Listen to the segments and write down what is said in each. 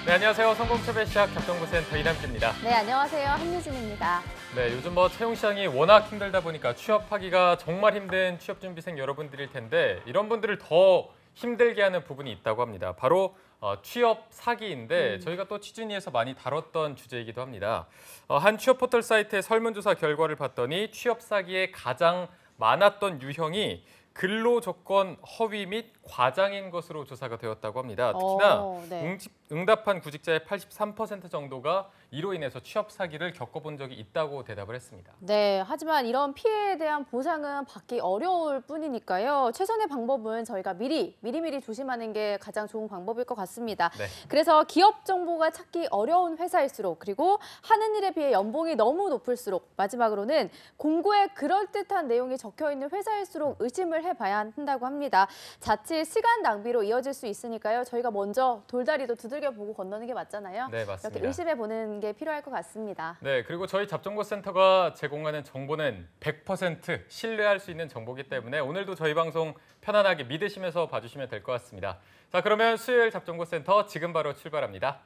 네, 안녕하세요. 성공취업의 시작 접정부센터 이남기입니다. 네, 안녕하세요. 한유진입니다. 네, 요즘 채용 시장이 워낙 힘들다 보니까 취업하기가 정말 힘든 취업준비생 여러분들일 텐데 이런 분들을 더 힘들게 하는 부분이 있다고 합니다. 바로 취업 사기인데 저희가 또 취준위에서 많이 다뤘던 주제이기도 합니다. 한 취업 포털 사이트의 설문조사 결과를 봤더니 취업 사기에 가장 많았던 유형이 근로 조건 허위 및 과장인 것으로 조사가 되었다고 합니다. 특히나 네. 응답한 구직자의 83% 정도가 이로 인해서 취업 사기를 겪어본 적이 있다고 대답을 했습니다. 네, 하지만 이런 피해에 대한 보상은 받기 어려울 뿐이니까요. 최선의 방법은 저희가 미리미리 조심하는 게 가장 좋은 방법일 것 같습니다. 네. 그래서 기업 정보가 찾기 어려운 회사일수록 그리고 하는 일에 비해 연봉이 너무 높을수록 마지막으로는 공고에 그럴듯한 내용이 적혀 있는 회사일수록 의심을 해봐야 한다고 합니다. 자칫 시간 낭비로 이어질 수 있으니까요. 저희가 먼저 돌다리도 두들겨보고 건너는 게 맞잖아요. 네, 맞습니다. 이렇게 의심해보는 게 필요할 것 같습니다. 네, 그리고 저희 잡정보센터가 제공하는 정보는 100% 신뢰할 수 있는 정보이기 때문에 오늘도 저희 방송 편안하게 믿으시면서 봐주시면 될 것 같습니다. 자, 그러면 수요일 잡정보센터 지금 바로 출발합니다.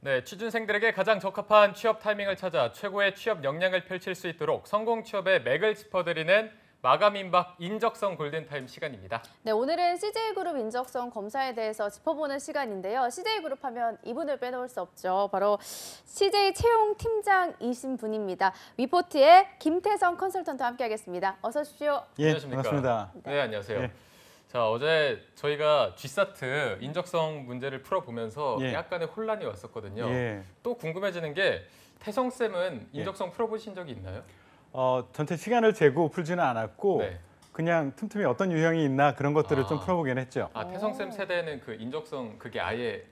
네, 취준생들에게 가장 적합한 취업 타이밍을 찾아 최고의 취업 역량을 펼칠 수 있도록 성공 취업의 맥을 짚어드리는 마감 임박 인적성 골든타임 시간입니다. 네, 오늘은 CJ그룹 인적성 검사에 대해서 짚어보는 시간인데요. CJ그룹 하면 이분을 빼놓을 수 없죠. 바로 CJ 채용 팀장이신 분입니다. 위포트의 김태성 컨설턴트와 함께하겠습니다. 어서 오십시오. 예, 안녕하십니까? 반갑습니다. 네, 안녕하세요. 예. 자, 어제 저희가 G사트 인적성 문제를 풀어보면서 예. 약간의 혼란이 왔었거든요. 예. 또 궁금해지는 게 태성쌤은 인적성 풀어보신 적이 있나요? 전체 시간을 재고 풀지는 않았고 네. 그냥 틈틈이 어떤 유형이 있나 그런 것들을 좀 풀어보긴 했죠. 태성쌤 세대는 그 인적성 그게 아예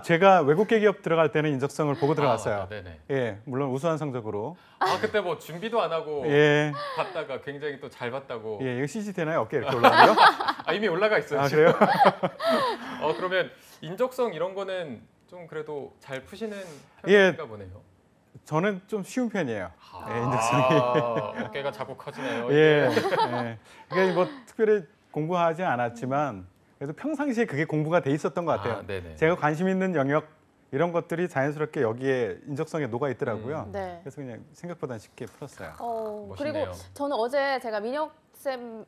제가 외국계 기업 들어갈 때는 인적성을 보고 들어갔어요. 맞다, 네네. 예, 물론 우수한 성적으로. 그때 뭐 준비도 안 하고 예, 봤다가 굉장히 또 잘 봤다고. 예, 이거 CG 되나요? 어깨 이렇게 올라가요? 이미 올라가 있어요. 그래요? 그러면 인적성 이런 거는 좀 그래도 잘 푸시는 예. 편인가 보네요. 저는 좀 쉬운 편이에요. 예, 인적성이. 어깨가 자꾸 커지네요. 예, 예. 그러니까 뭐 특별히 공부하지 않았지만 그래도 평상시에 그게 공부가 돼 있었던 것 같아요. 네네. 제가 관심 있는 영역 이런 것들이 자연스럽게 여기에 인적성에 녹아 있더라고요. 네. 그래서 그냥 생각보다 쉽게 풀었어요. 멋있네요. 그리고 저는 어제 제가 민혁쌤?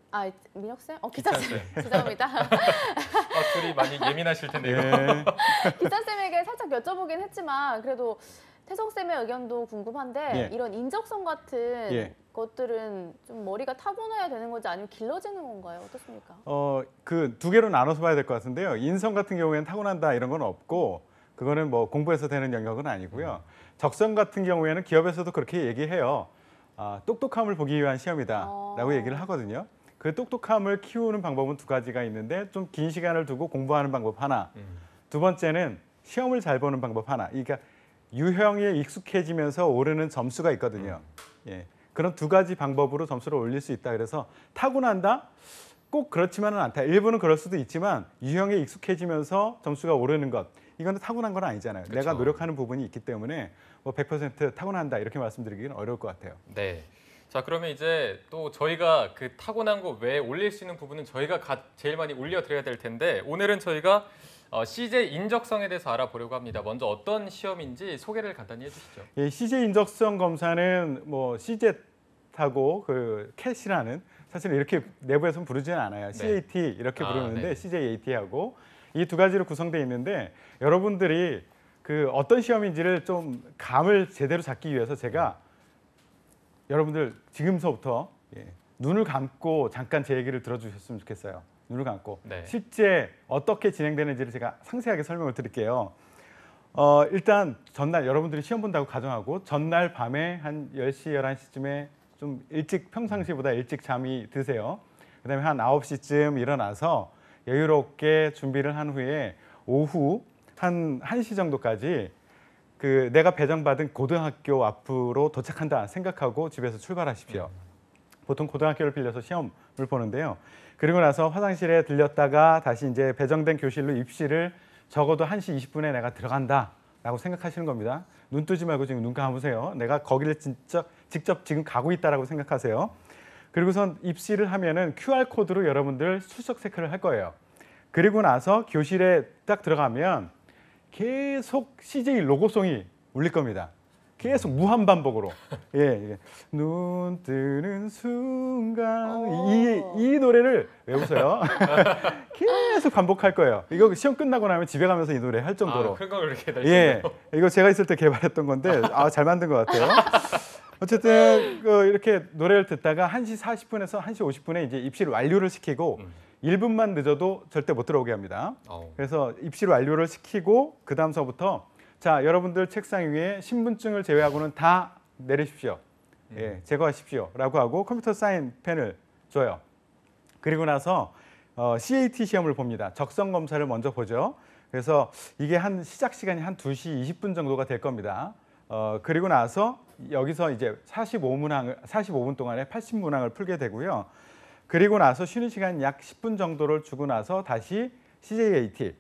기사쌤? 죄송합니다. 둘이 많이 예민하실 텐데 이거. 예. 기사쌤에게 살짝 여쭤보긴 했지만 그래도 태성쌤의 의견도 궁금한데 예. 이런 인적성 같은 예. 것들은 좀 머리가 타고나야 되는 건지 아니면 길러지는 건가요? 어떻습니까? 그 두 개로 나눠서 봐야 될 것 같은데요. 인성 같은 경우에는 타고난다 이런 건 없고 그거는 뭐 공부해서 되는 영역은 아니고요. 적성 같은 경우에는 기업에서도 그렇게 얘기해요. 똑똑함을 보기 위한 시험이다라고 얘기를 하거든요. 그 똑똑함을 키우는 방법은 두 가지가 있는데 좀 긴 시간을 두고 공부하는 방법 하나. 두 번째는 시험을 잘 보는 방법 하나. 그러니까 유형에 익숙해지면서 오르는 점수가 있거든요. 예. 그런 두 가지 방법으로 점수를 올릴 수 있다. 그래서 타고난다? 꼭 그렇지만은 않다. 일부는 그럴 수도 있지만 유형에 익숙해지면서 점수가 오르는 것. 이거는 타고난 건 아니잖아요. 그쵸. 내가 노력하는 부분이 있기 때문에 뭐 100% 타고난다 이렇게 말씀드리기는 어려울 것 같아요. 네. 자, 그러면 이제 또 저희가 그 타고난 거 외에 올릴 수 있는 부분은 저희가 제일 많이 올려드려야 될 텐데 오늘은 저희가 CJ 인적성에 대해서 알아보려고 합니다. 먼저 어떤 시험인지 소개를 간단히 해주시죠. 예, CJ 인적성 검사는 뭐 CJ하고 그 캣이라는 사실은 이렇게 내부에서는 부르지는 않아요. CAT 이렇게 부르는데 네. CJAT하고 이 두 가지로 구성되어 있는데 여러분들이 그 어떤 시험인지를 좀 감을 제대로 잡기 위해서 제가 여러분들 지금서부터 눈을 감고 잠깐 제 얘기를 들어주셨으면 좋겠어요. 눈을 감고 네. 실제 어떻게 진행되는지를 제가 상세하게 설명을 드릴게요. 일단 전날 여러분들이 시험 본다고 가정하고 전날 밤에 한 10시, 11시쯤에 좀 일찍 평상시보다 일찍 잠이 드세요. 그다음에 한 9시쯤 일어나서 여유롭게 준비를 한 후에 오후 한 1시 정도까지 그 내가 배정받은 고등학교 앞으로 도착한다 생각하고 집에서 출발하십시오. 보통 고등학교를 빌려서 시험을 보는데요. 그리고 나서 화장실에 들렸다가 다시 이제 배정된 교실로 입시를 적어도 1시 20분에 내가 들어간다 있다라고 생각하시는 겁니다. 눈 뜨지 말고 지금 눈 감으세요. 내가 거기를 직접 지금 가고 있다라고 생각하세요. 그리고선 입시를 하면은 QR코드로 여러분들 출석 체크를 할 거예요. 그리고 나서 교실에 딱 들어가면 계속 CJ 로고송이 울릴 겁니다. 계속 무한 반복으로. 예, 예. 눈 뜨는 순간 이 노래를 왜 웃어요? 계속 반복할 거예요. 이거 시험 끝나고 나면 집에 가면서 이 노래 할 정도로. 그런 걸 이렇게 예, 이거 제가 있을 때 개발했던 건데 잘 만든 것 같아요. 어쨌든 이렇게 노래를 듣다가 1시 40분에서 1시 50분에 이제 입시를 완료를 시키고 1분만 늦어도 절대 못 들어오게 합니다. 그래서 입시를 완료를 시키고 그 다음서부터 자, 여러분들 책상 위에 신분증을 제외하고는 다 내리십시오. 예, 제거하십시오. 라고 하고 컴퓨터 사인 펜을 줘요. 그리고 나서 CAT 시험을 봅니다. 적성 검사를 먼저 보죠. 그래서 이게 시작 시간이 한 2시 20분 정도가 될 겁니다. 그리고 나서 여기서 이제 45분 동안에 80문항을 풀게 되고요. 그리고 나서 쉬는 시간 약 10분 정도를 주고 나서 다시 CJAT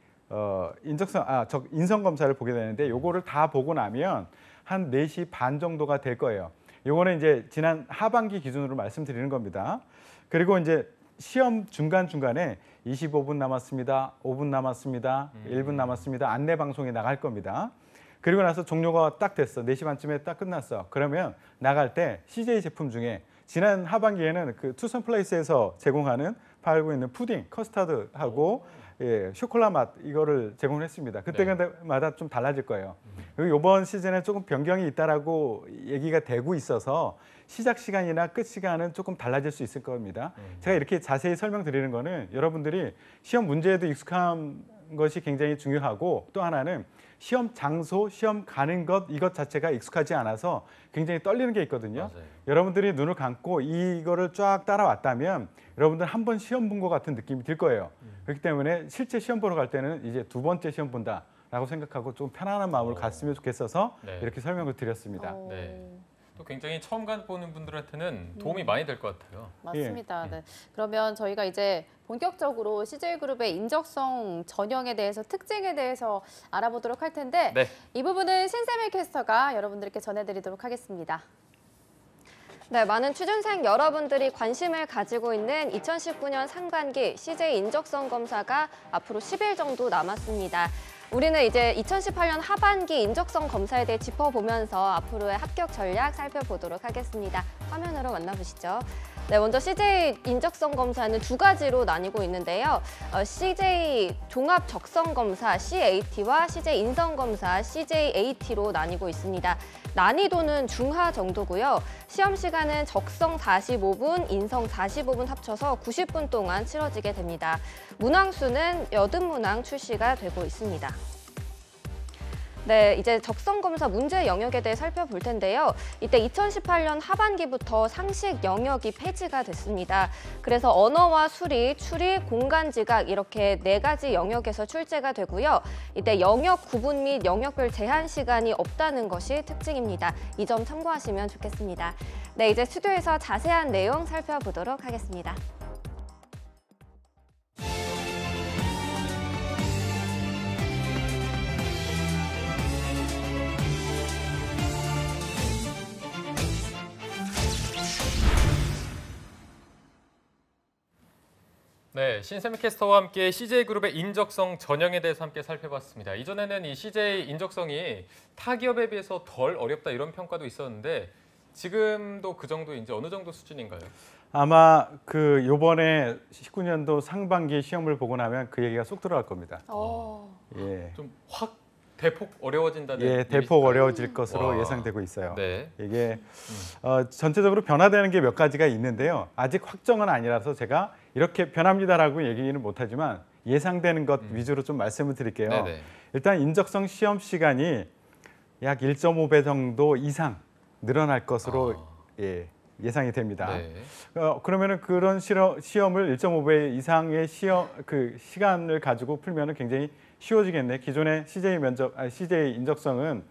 인성 검사를 보게 되는데 요거를 다 보고 나면 한 4시 반 정도가 될 거예요. 요거는 이제 지난 하반기 기준으로 말씀드리는 겁니다. 그리고 이제 시험 중간중간에 25분 남았습니다. 5분 남았습니다. 1분 남았습니다. 안내 방송이 나갈 겁니다. 그리고 나서 종료가 딱 됐어. 4시 반쯤에 딱 끝났어. 그러면 나갈 때 CJ 제품 중에 지난 하반기에는 그 투썸 플레이스에서 제공하는 팔고 있는 푸딩, 커스터드하고 예, 쇼콜라 맛 이거를 제공을 했습니다. 그때마다 좀 달라질 거예요. 그리고 이번 시즌에 조금 변경이 있다라고 얘기가 되고 있어서 시작 시간이나 끝 시간은 조금 달라질 수 있을 겁니다. 제가 이렇게 자세히 설명드리는 거는 여러분들이 시험 문제에도 익숙한 것이 굉장히 중요하고 또 하나는 시험 장소, 시험 가는 것 이것 자체가 익숙하지 않아서 굉장히 떨리는 게 있거든요. 맞아요. 여러분들이 눈을 감고 이거를 쫙 따라왔다면 여러분들 한 번 시험 본 것 같은 느낌이 들 거예요. 그렇기 때문에 실제 시험 보러 갈 때는 이제 2번째 시험 본다라고 생각하고 좀 편안한 마음으로 갔으면 좋겠어서 네. 이렇게 설명을 드렸습니다. 네. 또 굉장히 처음 보는 분들한테는 도움이 많이 될 것 같아요. 맞습니다. 네. 그러면 저희가 이제 본격적으로 CJ그룹의 인적성 전형에 대해서 특징에 대해서 알아보도록 할 텐데 네. 이 부분은 신세미 캐스터가 여러분들께 전해드리도록 하겠습니다. 네, 많은 취준생 여러분들이 관심을 가지고 있는 2019년 상반기 CJ 인적성 검사가 앞으로 10일 정도 남았습니다. 우리는 이제 2018년 하반기 인적성 검사에 대해 짚어보면서 앞으로의 합격 전략 살펴보도록 하겠습니다. 화면으로 만나보시죠. 네, 먼저 CJ 인적성 검사는 두 가지로 나뉘고 있는데요. CJ 종합 적성 검사 CAT와 CJ 인성 검사 CJAT로 나뉘고 있습니다. 난이도는 중하 정도고요. 시험 시간은 적성 45분, 인성 45분 합쳐서 90분 동안 치러지게 됩니다. 문항수는 80문항 출시가 되고 있습니다. 네, 이제 적성 검사 문제 영역에 대해 살펴볼 텐데요. 이때 2018년 하반기부터 상식 영역이 폐지가 됐습니다. 그래서 언어와 수리, 추리, 공간 지각 이렇게 4가지 영역에서 출제가 되고요. 이때 영역 구분 및 영역별 제한 시간이 없다는 것이 특징입니다. 이 점 참고하시면 좋겠습니다. 네, 이제 스튜디오에서 자세한 내용 살펴보도록 하겠습니다. 네, 신세미 캐스터와 함께 CJ그룹의 인적성 전형에 대해서 함께 살펴봤습니다. 이전에는 이 CJ 인적성이 타 기업에 비해서 덜 어렵다 이런 평가도 있었는데 지금도 그 정도 이제 어느 정도 수준인가요? 아마 요번에 19년도 상반기 시험을 보고 나면 그 얘기가 쏙 들어갈 겁니다. 예. 좀 확 대폭 어려워진다는 예, 얘기 대폭 있을까요? 어려워질 것으로 와. 예상되고 있어요. 네. 이게 전체적으로 변화되는 게 몇 가지가 있는데요. 아직 확정은 아니라서 제가 이렇게 변합니다라고 얘기는 못하지만 예상되는 것 위주로 좀 말씀을 드릴게요. 네네. 일단 인적성 시험 시간이 약 1.5배 정도 이상 늘어날 것으로 예상이 됩니다. 네. 그러면은 그런 시험을 1.5배 이상의 시간을 가지고 풀면은 굉장히 쉬워지겠네. 기존의 CJ 인적성은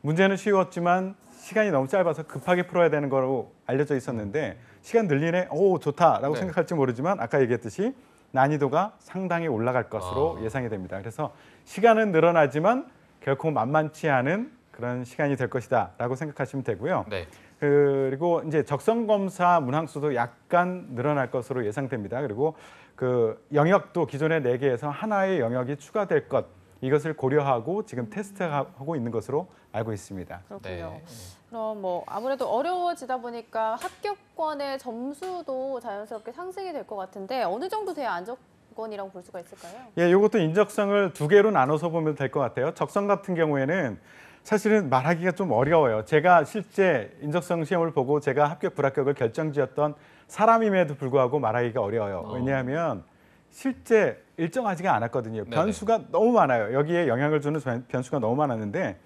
문제는 쉬웠지만 시간이 너무 짧아서 급하게 풀어야 되는 거로 알려져 있었는데 시간 늘리네. 오, 좋다라고 네. 생각할지 모르지만 아까 얘기했듯이 난이도가 상당히 올라갈 것으로 예상이 됩니다. 그래서 시간은 늘어나지만 결코 만만치 않은 그런 시간이 될 것이다라고 생각하시면 되고요. 네. 그리고 이제 적성 검사 문항수도 약간 늘어날 것으로 예상됩니다. 그리고 그 영역도 기존의 4개에서 하나의 영역이 추가될 것, 이것을 고려하고 지금 테스트하고 있는 것으로 알고 있습니다. 그렇군요. 네. 그럼 뭐 아무래도 어려워지다 보니까 합격권의 점수도 자연스럽게 상승이 될 것 같은데 어느 정도 돼야 안정권이라고 볼 수가 있을까요? 예, 이것도 인적성을 2개로 나눠서 보면 될 것 같아요. 적성 같은 경우에는 사실은 말하기가 좀 어려워요. 제가 실제 인적성 시험을 보고 제가 합격 불합격을 결정지었던 사람임에도 불구하고 말하기가 어려워요. 왜냐하면 실제 일정하지가 않았거든요. 네네. 변수가 너무 많아요. 여기에 영향을 주는 변수가 너무 많았는데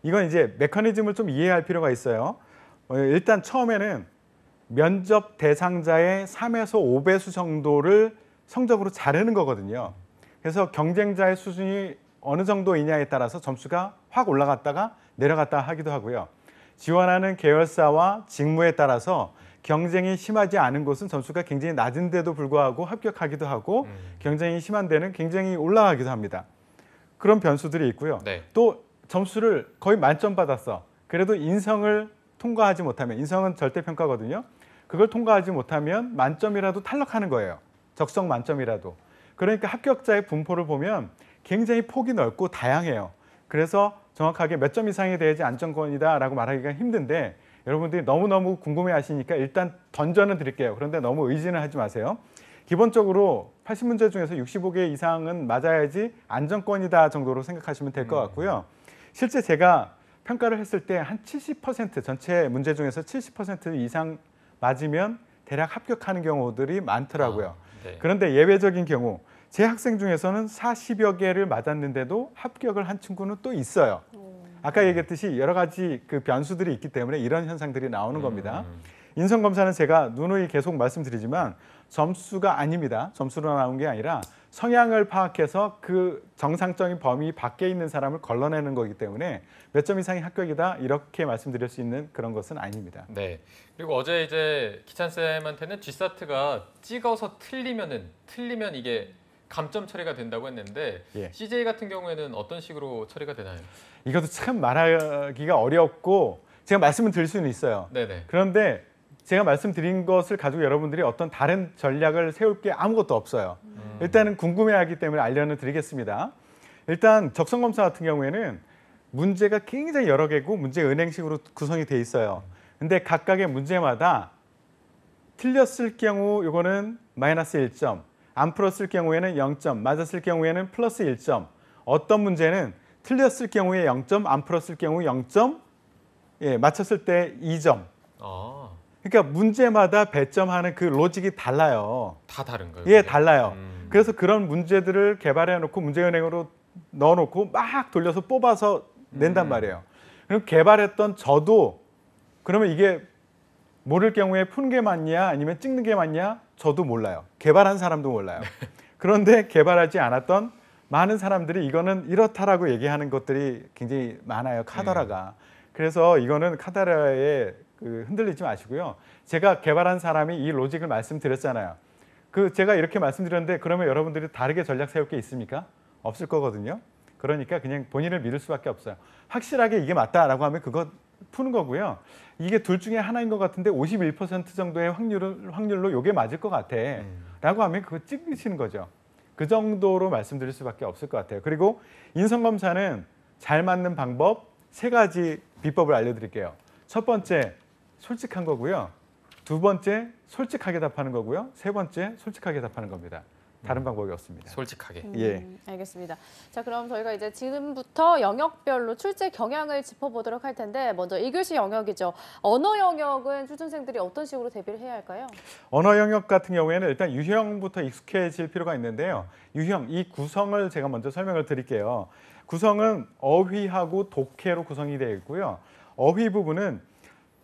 이건 이제 메커니즘을 좀 이해할 필요가 있어요. 일단 처음에는 면접 대상자의 3에서 5배수 정도를 성적으로 자르는 거거든요. 그래서 경쟁자의 수준이 어느 정도이냐에 따라서 점수가 확 올라갔다가 내려갔다 하기도 하고요. 지원하는 계열사와 직무에 따라서 경쟁이 심하지 않은 곳은 점수가 굉장히 낮은데도 불구하고 합격하기도 하고 경쟁이 심한 데는 굉장히 올라가기도 합니다. 그런 변수들이 있고요. 네. 또 점수를 거의 만점 받았어. 그래도 인성을 통과하지 못하면, 인성은 절대평가거든요. 그걸 통과하지 못하면 만점이라도 탈락하는 거예요. 적성 만점이라도. 그러니까 합격자의 분포를 보면 굉장히 폭이 넓고 다양해요. 그래서 정확하게 몇 점 이상이 돼야지 안정권이다라고 말하기가 힘든데 여러분들이 너무너무 궁금해하시니까 일단 던져는 드릴게요. 그런데 너무 의지는 하지 마세요. 기본적으로 80문제 중에서 65개 이상은 맞아야지 안정권이다 정도로 생각하시면 될 것 같고요. 실제 제가 평가를 했을 때 한 70% 전체 문제 중에서 70% 이상 맞으면 대략 합격하는 경우들이 많더라고요. 네. 그런데 예외적인 경우 제 학생 중에서는 40여 개를 맞았는데도 합격을 한 친구는 또 있어요. 아까 얘기했듯이 여러 가지 그 변수들이 있기 때문에 이런 현상들이 나오는 겁니다. 인성검사는 제가 누누이 계속 말씀드리지만 점수가 아닙니다. 점수로 나온 게 아니라 성향을 파악해서 그 정상적인 범위 밖에 있는 사람을 걸러내는 거기 때문에 몇 점 이상이 합격이다 이렇게 말씀드릴 수 있는 그런 것은 아닙니다. 네. 그리고 어제 이제 기찬 쌤한테는 G사트가 찍어서 틀리면 이게 감점 처리가 된다고 했는데 예. CJ 같은 경우에는 어떤 식으로 처리가 되나요? 이것도 참 말하기가 어렵고 제가 말씀을 드릴 수는 있어요. 네네. 그런데 제가 말씀드린 것을 가지고 여러분들이 어떤 다른 전략을 세울 게 아무것도 없어요. 일단은 궁금해하기 때문에 알려는 드리겠습니다. 일단 적성검사 같은 경우에는 문제가 굉장히 여러 개고 문제 은행식으로 구성이 돼 있어요. 근데 각각의 문제마다 틀렸을 경우 이거는 마이너스 1점, 안 풀었을 경우에는 0점, 맞았을 경우에는 플러스 1점, 어떤 문제는 틀렸을 경우에 0점, 안 풀었을 경우 0점, 예, 맞췄을 때 2점. 아, 그러니까 문제마다 배점하는 그 로직이 달라요. 다 다른 거예요? 예, 그게? 달라요. 그래서 그런 문제들을 개발해 놓고 문제은행으로 넣어 놓고 막 돌려서 뽑아서 낸단 말이에요. 그럼 개발했던 저도 그러면 이게 모를 경우에 푸는 게 맞냐 아니면 찍는 게 맞냐 저도 몰라요. 개발한 사람도 몰라요. 그런데 개발하지 않았던 많은 사람들이 이거는 이렇다라고 얘기하는 것들이 굉장히 많아요. 카더라가. 그래서 이거는 카더라에 흔들리지 마시고요. 제가 개발한 사람이 이 로직을 말씀드렸잖아요. 제가 이렇게 말씀드렸는데 그러면 여러분들이 다르게 전략 세울 게 있습니까? 없을 거거든요. 그러니까 그냥 본인을 믿을 수밖에 없어요. 확실하게 이게 맞다라고 하면 그거 푸는 거고요. 이게 둘 중에 하나인 것 같은데 51% 정도의 확률로 이게 맞을 것 같아 라고 하면 그거 찍으시는 거죠. 그 정도로 말씀드릴 수밖에 없을 것 같아요. 그리고 인성검사는 잘 맞는 방법 3가지 비법을 알려드릴게요. 첫 번째 솔직한 거고요. 두 번째 솔직하게 답하는 거고요. 세 번째 솔직하게 답하는 겁니다. 다른 방법이 없습니다. 솔직하게. 예. 알겠습니다. 자, 그럼 저희가 이제 지금부터 영역별로 출제 경향을 짚어보도록 할 텐데 먼저 2교시 영역이죠. 언어 영역은 출전생들이 어떤 식으로 대비를 해야 할까요? 언어 영역 같은 경우에는 일단 유형부터 익숙해질 필요가 있는데요. 유형, 이 구성을 제가 먼저 설명을 드릴게요. 구성은 어휘하고 독해로 구성이 되어 있고요. 어휘 부분은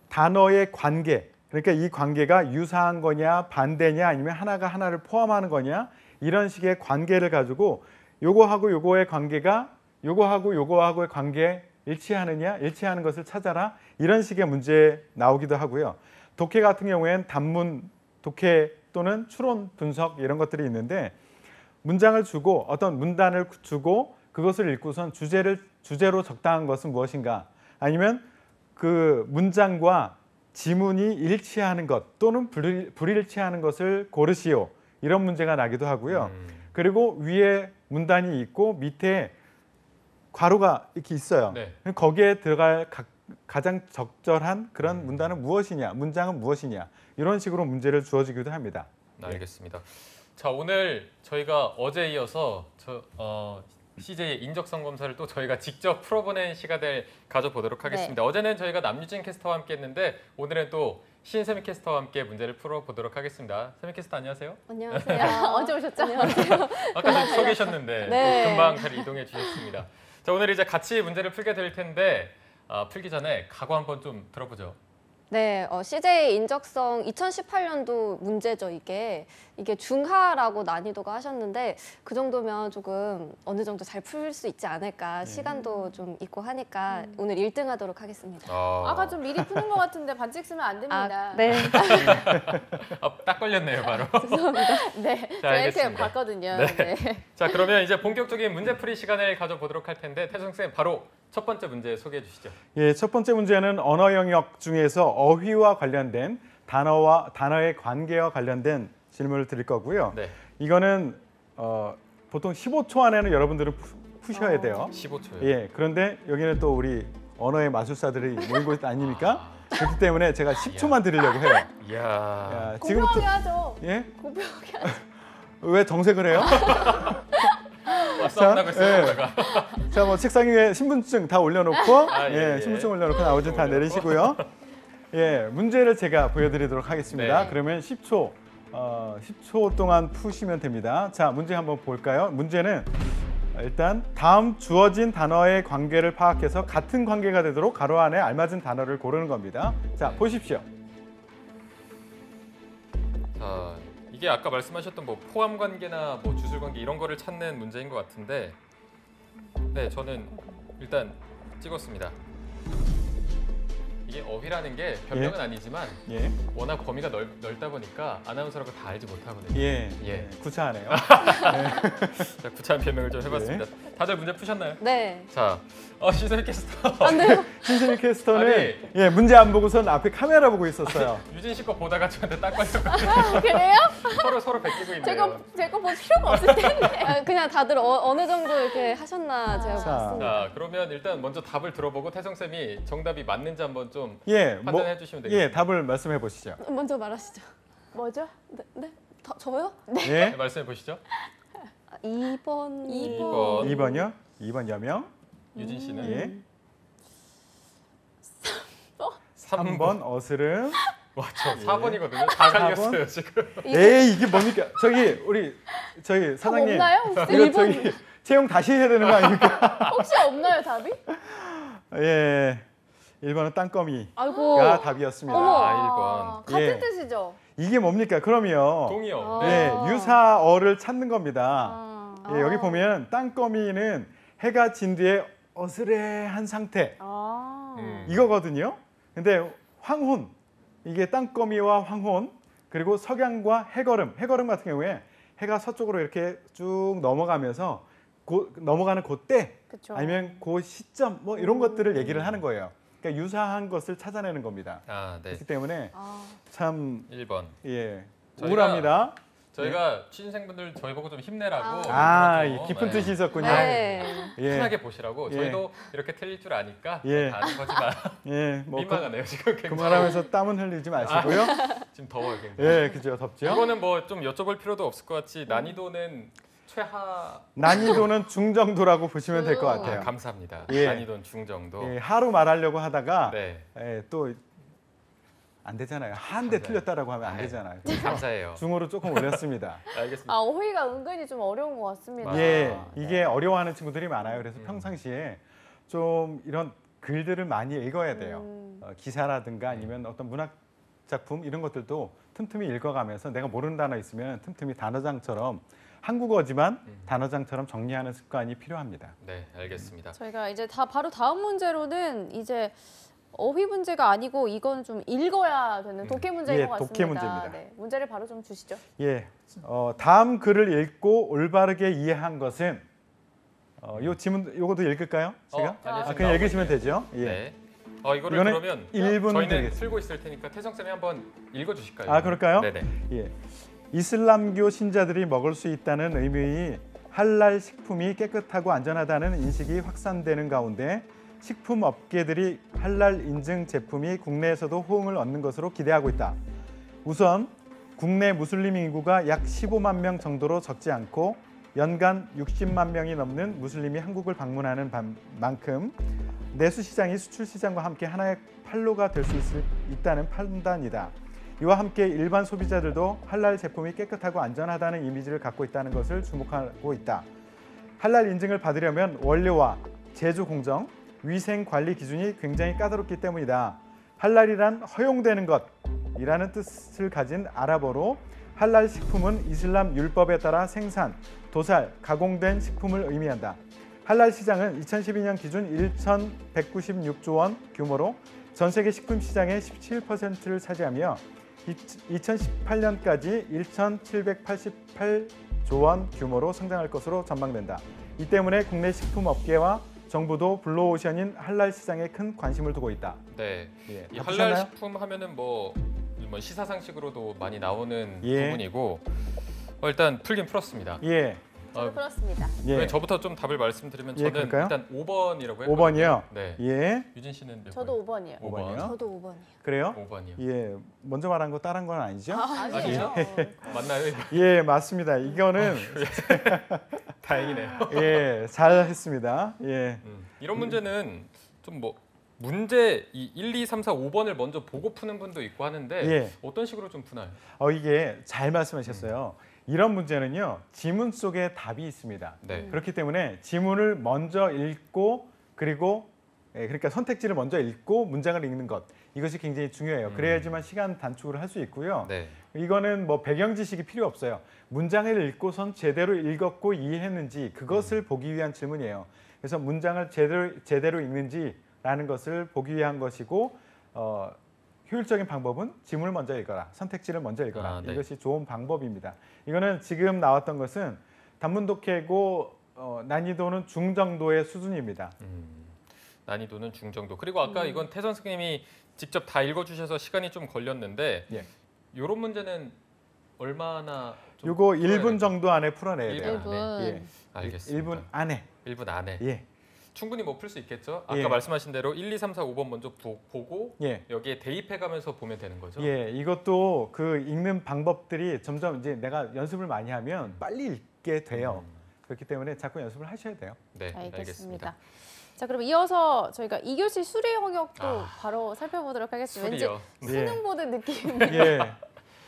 단어의 관계, 그러니까 이 관계가 유사한 거냐 반대냐 아니면 하나가 하나를 포함하는 거냐 이런 식의 관계를 가지고 요거하고 요거의 관계가 요거하고 요거하고의 관계 일치하느냐 일치하는 것을 찾아라 이런 식의 문제 나오기도 하고요. 독해 같은 경우에는 단문 독해 또는 추론 분석 이런 것들이 있는데 문장을 주고 어떤 문단을 주고 그 그것을 읽고선 주제로 적당한 것은 무엇인가? 아니면 그 문장과 지문이 일치하는 것 또는 불일치하는 것을 고르시오. 이런 문제가 나기도 하고요. 그리고 위에 문단이 있고 밑에 괄호가 이렇게 있어요. 네. 거기에 들어갈 가장 적절한 그런 문단은 무엇이냐, 문장은 무엇이냐 이런 식으로 문제를 주어지기도 합니다. 알겠습니다. 자, 오늘 저희가 어제 이어서 CJ의 인적성 검사를 또 저희가 직접 풀어보는 시간을 가져보도록 하겠습니다. 어제는 저희가 남유진 캐스터와 함께했는데 오늘은 또 신세미 캐스터와 함께 문제를 풀어보도록 하겠습니다. 세미 캐스터 안녕하세요. 안녕하세요. 언제 오셨죠? 아까 좀 서 계셨는데 네. 금방 잘 이동해 주셨습니다. 자, 오늘 이제 같이 문제를 풀게 될 텐데 풀기 전에 각오 한번 좀 들어보죠. 네, CJ 인적성 2018년도 문제죠, 이게 중하라고 난이도가 하셨는데 그 정도면 조금 어느 정도 잘 풀 수 있지 않을까, 시간도 좀 있고 하니까 오늘 1등 하도록 하겠습니다. 아까 좀 미리 푸는 것 같은데 반칙 쓰면 안 됩니다. 네. 딱 걸렸네요, 바로. 네, 자, 제가 이렇게 알겠습니다. 봤거든요. 네. 네. 자, 그러면 이제 본격적인 문제풀이 시간을 가져보도록 할 텐데 태성 쌤 바로 첫 번째 문제 소개해 주시죠. 예, 첫 번째 문제는 언어 영역 중에서 어휘와 관련된 단어의 관계와 관련된 질문을 드릴 거고요. 네, 이거는 보통 15초 안에는 여러분들은 푸셔야 돼요. 15초요. 예, 그런데 여기는 또 우리 언어의 마술사들이 모인 곳 아닙니까? 그렇기 때문에 제가 10초만 드리려고 해요. 이야. 야, 공평하게 하죠. 예? 공평하게 하죠. 왜 정색을 해요? 싸움 나고 있어요. 예. 제가. 자, 뭐 책상 위에 신분증 다 올려놓고, 아, 예, 예. 신분증 올려놓고 나머지 다 내리시고요. 예, 문제를 제가 보여드리도록 하겠습니다. 네. 그러면 10초 동안 푸시면 됩니다. 자, 문제 한번 볼까요? 문제는 일단 다음 주어진 단어의 관계를 파악해서 같은 관계가 되도록 가로 안에 알맞은 단어를 고르는 겁니다. 자, 보십시오. 자, 이게 아까 말씀하셨던 뭐 포함 관계나 뭐 주술 관계 이런 거를 찾는 문제인 것 같은데, 네, 저는 일단 찍었습니다. 이게 어휘라는 게 변명은 아니지만 예, 워낙 범위가 넓다 보니까 아나운서라고 다 알지 못하거든요. 예, 예. 구차하네요. 자, 구차한 변명을 좀 해봤습니다. 다들 문제 푸셨나요? 네. 자, 시선 캐스터. 안 돼요. 신선희 캐스터는 아니. 예, 문제 안 보고선 앞에 카메라 보고 있었어요. 유진 씨 거 보다가 저한테 딱 걸렸거든요. 그래요? 서로 베끼고 있네요. 제거 볼 필요가 없을 텐데. 그냥 다들 어느 정도 이렇게 하셨나 제가 자. 봤습니다. 자, 그러면 일단 먼저 답을 들어보고 태성 쌤이 정답이 맞는지 한번 좀 예, 판단해 주시면 되겠습니다. 예, 답을 말씀해 보시죠. 먼저 말하시죠. 뭐죠? 네? 저요? 예, 네, 말씀해 보시죠. 2번. 2번. 2번이요? 2번 여명. 유진 씨는 예. 3번. 3번 어스름. 와, 저 4번이거든요. 다 4번? 갈렸어요, 지금. 에이, 이게 뭡니까? 저기 답 사장님. 없나요? 혹시? 이거 저기 채용 다시 해야 되는 거 아닙니까? 혹시 없나요, 답이? 예. 1번은 땅거미가 아이고. 답이었습니다. 어머. 아, 같은 예. 뜻이죠? 이게 뭡니까? 그러면 동의어. 아. 예, 유사어를 찾는 겁니다. 아. 예, 여기 보면 땅거미는 해가 진 뒤에 어스레한 상태 이거거든요. 근데 황혼, 이게 땅거미와 황혼, 그리고 석양과 해걸음 같은 경우에 해가 서쪽으로 이렇게 쭉 넘어가면서 넘어가는 그때 그쵸. 아니면 그 시점 뭐 이런 것들을 얘기를 하는 거예요. 그러니까 유사한 것을 찾아내는 겁니다. 아, 네. 그렇기 때문에 아. 참 1번. 예, 저희가- 우울합니다. 저희가 취준생분들 저희 보고 좀 힘내라고 아, 그러죠. 깊은 네. 뜻이 있었군요. 네. 예, 편하게 보시라고. 예. 저희도 이렇게 틀릴 줄 아니까 예. 다 아는 거지만 예, 뭐 민망하네요, 지금 굉장히. 그만하면서 땀은 흘리지 마시고요. 지금 더워요, 굉장히. 예, 그죠, 덥죠. 이거는 뭐 좀 여쭤볼 필요도 없을 것 같이 난이도는 최하. 난이도는 중정도라고 보시면 될 것 같아요. 감사합니다. 예. 난이도는 중정도. 예, 하루 말하려고 하다가 네, 예, 또 안 되잖아요. 한 대 맞아요. 틀렸다라고 하면 안 네. 되잖아요. 감사해요. 중으로 조금 올렸습니다. 알겠습니다. 아, 어휘가 은근히 좀 어려운 것 같습니다. 예, 아, 이게 어려워하는 친구들이 많아요. 그래서 평상시에 좀 이런 글들을 많이 읽어야 돼요. 기사라든가 아니면 어떤 문학 작품 이런 것들도 틈틈이 읽어가면서 내가 모르는 단어 있으면 틈틈이 단어장처럼 한국어지만 단어장처럼 정리하는 습관이 필요합니다. 네, 알겠습니다. 저희가 이제 바로 다음 문제로는 이제 어휘 문제가 아니고 이건 좀 읽어야 되는 독해 문제인 예, 것 같습니다. 독해 문제입니다. 네, 문제를 바로 좀 주시죠. 예, 다음 글을 읽고 올바르게 이해한 것은 요 지문 요것도 읽을까요? 제가? 아니, 그냥 읽으시면 되죠. 예. 네. 이거를 이거는 그러면 1분 저희는 드리겠습니다. 틀고 있을 테니까 태성 쌤이 한번 읽어주실까요? 아, 그럴까요? 네네. 예. 이슬람교 신자들이 먹을 수 있다는 의미의 할랄 식품이 깨끗하고 안전하다는 인식이 확산되는 가운데 식품 업계들이 할랄 인증 제품이 국내에서도 호응을 얻는 것으로 기대하고 있다. 우선 국내 무슬림 인구가 약 15만 명 정도로 적지 않고 연간 60만 명이 넘는 무슬림이 한국을 방문하는 만큼 내수 시장이 수출 시장과 함께 하나의 판로가 될 수 있다는 판단이다. 이와 함께 일반 소비자들도 할랄 제품이 깨끗하고 안전하다는 이미지를 갖고 있다는 것을 주목하고 있다. 할랄 인증을 받으려면 원료와 제조 공정, 위생 관리 기준이 굉장히 까다롭기 때문이다. 할랄이란 허용되는 것이라는 뜻을 가진 아랍어로 할랄 식품은 이슬람 율법에 따라 생산, 도살, 가공된 식품을 의미한다. 할랄 시장은 2012년 기준 1,196조 원 규모로 전 세계 식품 시장의 17%를 차지하며 2018년까지 1,788조 원 규모로 성장할 것으로 전망된다. 이 때문에 국내 식품 업계와 정부도 블루오션인 할랄 시장에 큰 관심을 두고 있다. 네. 예, 이 다 할랄 보셨나요? 식품 하면은 뭐 시사상식으로도 많이 나오는 예. 부분이고 일단 풀긴 풀었습니다. 예, 저도 그렇습니다. 예. 저부터 좀 답을 말씀드리면 예, 저는 그럴까요? 일단 5번이라고 했거든요. 5번이요. 네. 예, 유진 씨는 몇 저도 5번이요. 5번이요. 저도 5번이요. 그래요? 5번이요. 예, 먼저 말한 거 따른 건 아니죠? 아니에요. 맞나요? 이거? 예, 맞습니다. 이거는 다행이네요. 예, 잘했습니다. 예, 이런 문제는 좀 뭐 문제 이 1, 2, 3, 4, 5번을 먼저 보고 푸는 분도 있고 하는데 예. 어떤 식으로 좀 푸나요? 이게 잘 말씀하셨어요. 이런 문제는요, 지문 속에 답이 있습니다. 네. 그렇기 때문에 지문을 먼저 읽고 그리고 그러니까 선택지를 먼저 읽고 문장을 읽는 것 이것이 굉장히 중요해요. 그래야지만 시간 단축을 할 수 있고요. 네. 이거는 뭐 배경 지식이 필요 없어요. 문장을 읽고선 제대로 읽었고 이해했는지 그것을 보기 위한 질문이에요. 그래서 문장을 제대로 읽는지라는 것을 보기 위한 것이고 효율적인 방법은 지문을 먼저 읽어라, 선택지를 먼저 읽어라. 네. 이것이 좋은 방법입니다. 이거는 지금 나왔던 것은 단문 독해고 난이도는 중정도의 수준입니다. 난이도는 중정도. 그리고 아까 이건 태선 선생님이 직접 다 읽어주셔서 시간이 좀 걸렸는데 예. 이런 문제는 얼마나 좀 요거 풀어야 1분 될까요? 정도 안에 풀어내야 돼요. 1분 안에. 예. 알겠습니다. 1분 안에. 1분 안에. 예. 충분히 뭐 풀 수 있겠죠? 아까 예. 말씀하신 대로 1, 2, 3, 4, 5번 먼저 보고 예. 여기에 대입해가면서 보면 되는 거죠? 예, 이것도 그 읽는 방법들이 점점 이제 내가 연습을 많이 하면 빨리 읽게 돼요. 그렇기 때문에 자꾸 연습을 하셔야 돼요. 네, 알겠습니다. 자, 그럼 이어서 저희가 2교시 수리 영역도 아. 바로 살펴보도록 하겠습니다. 수리요. 왠지 수능 보는 느낌. 예.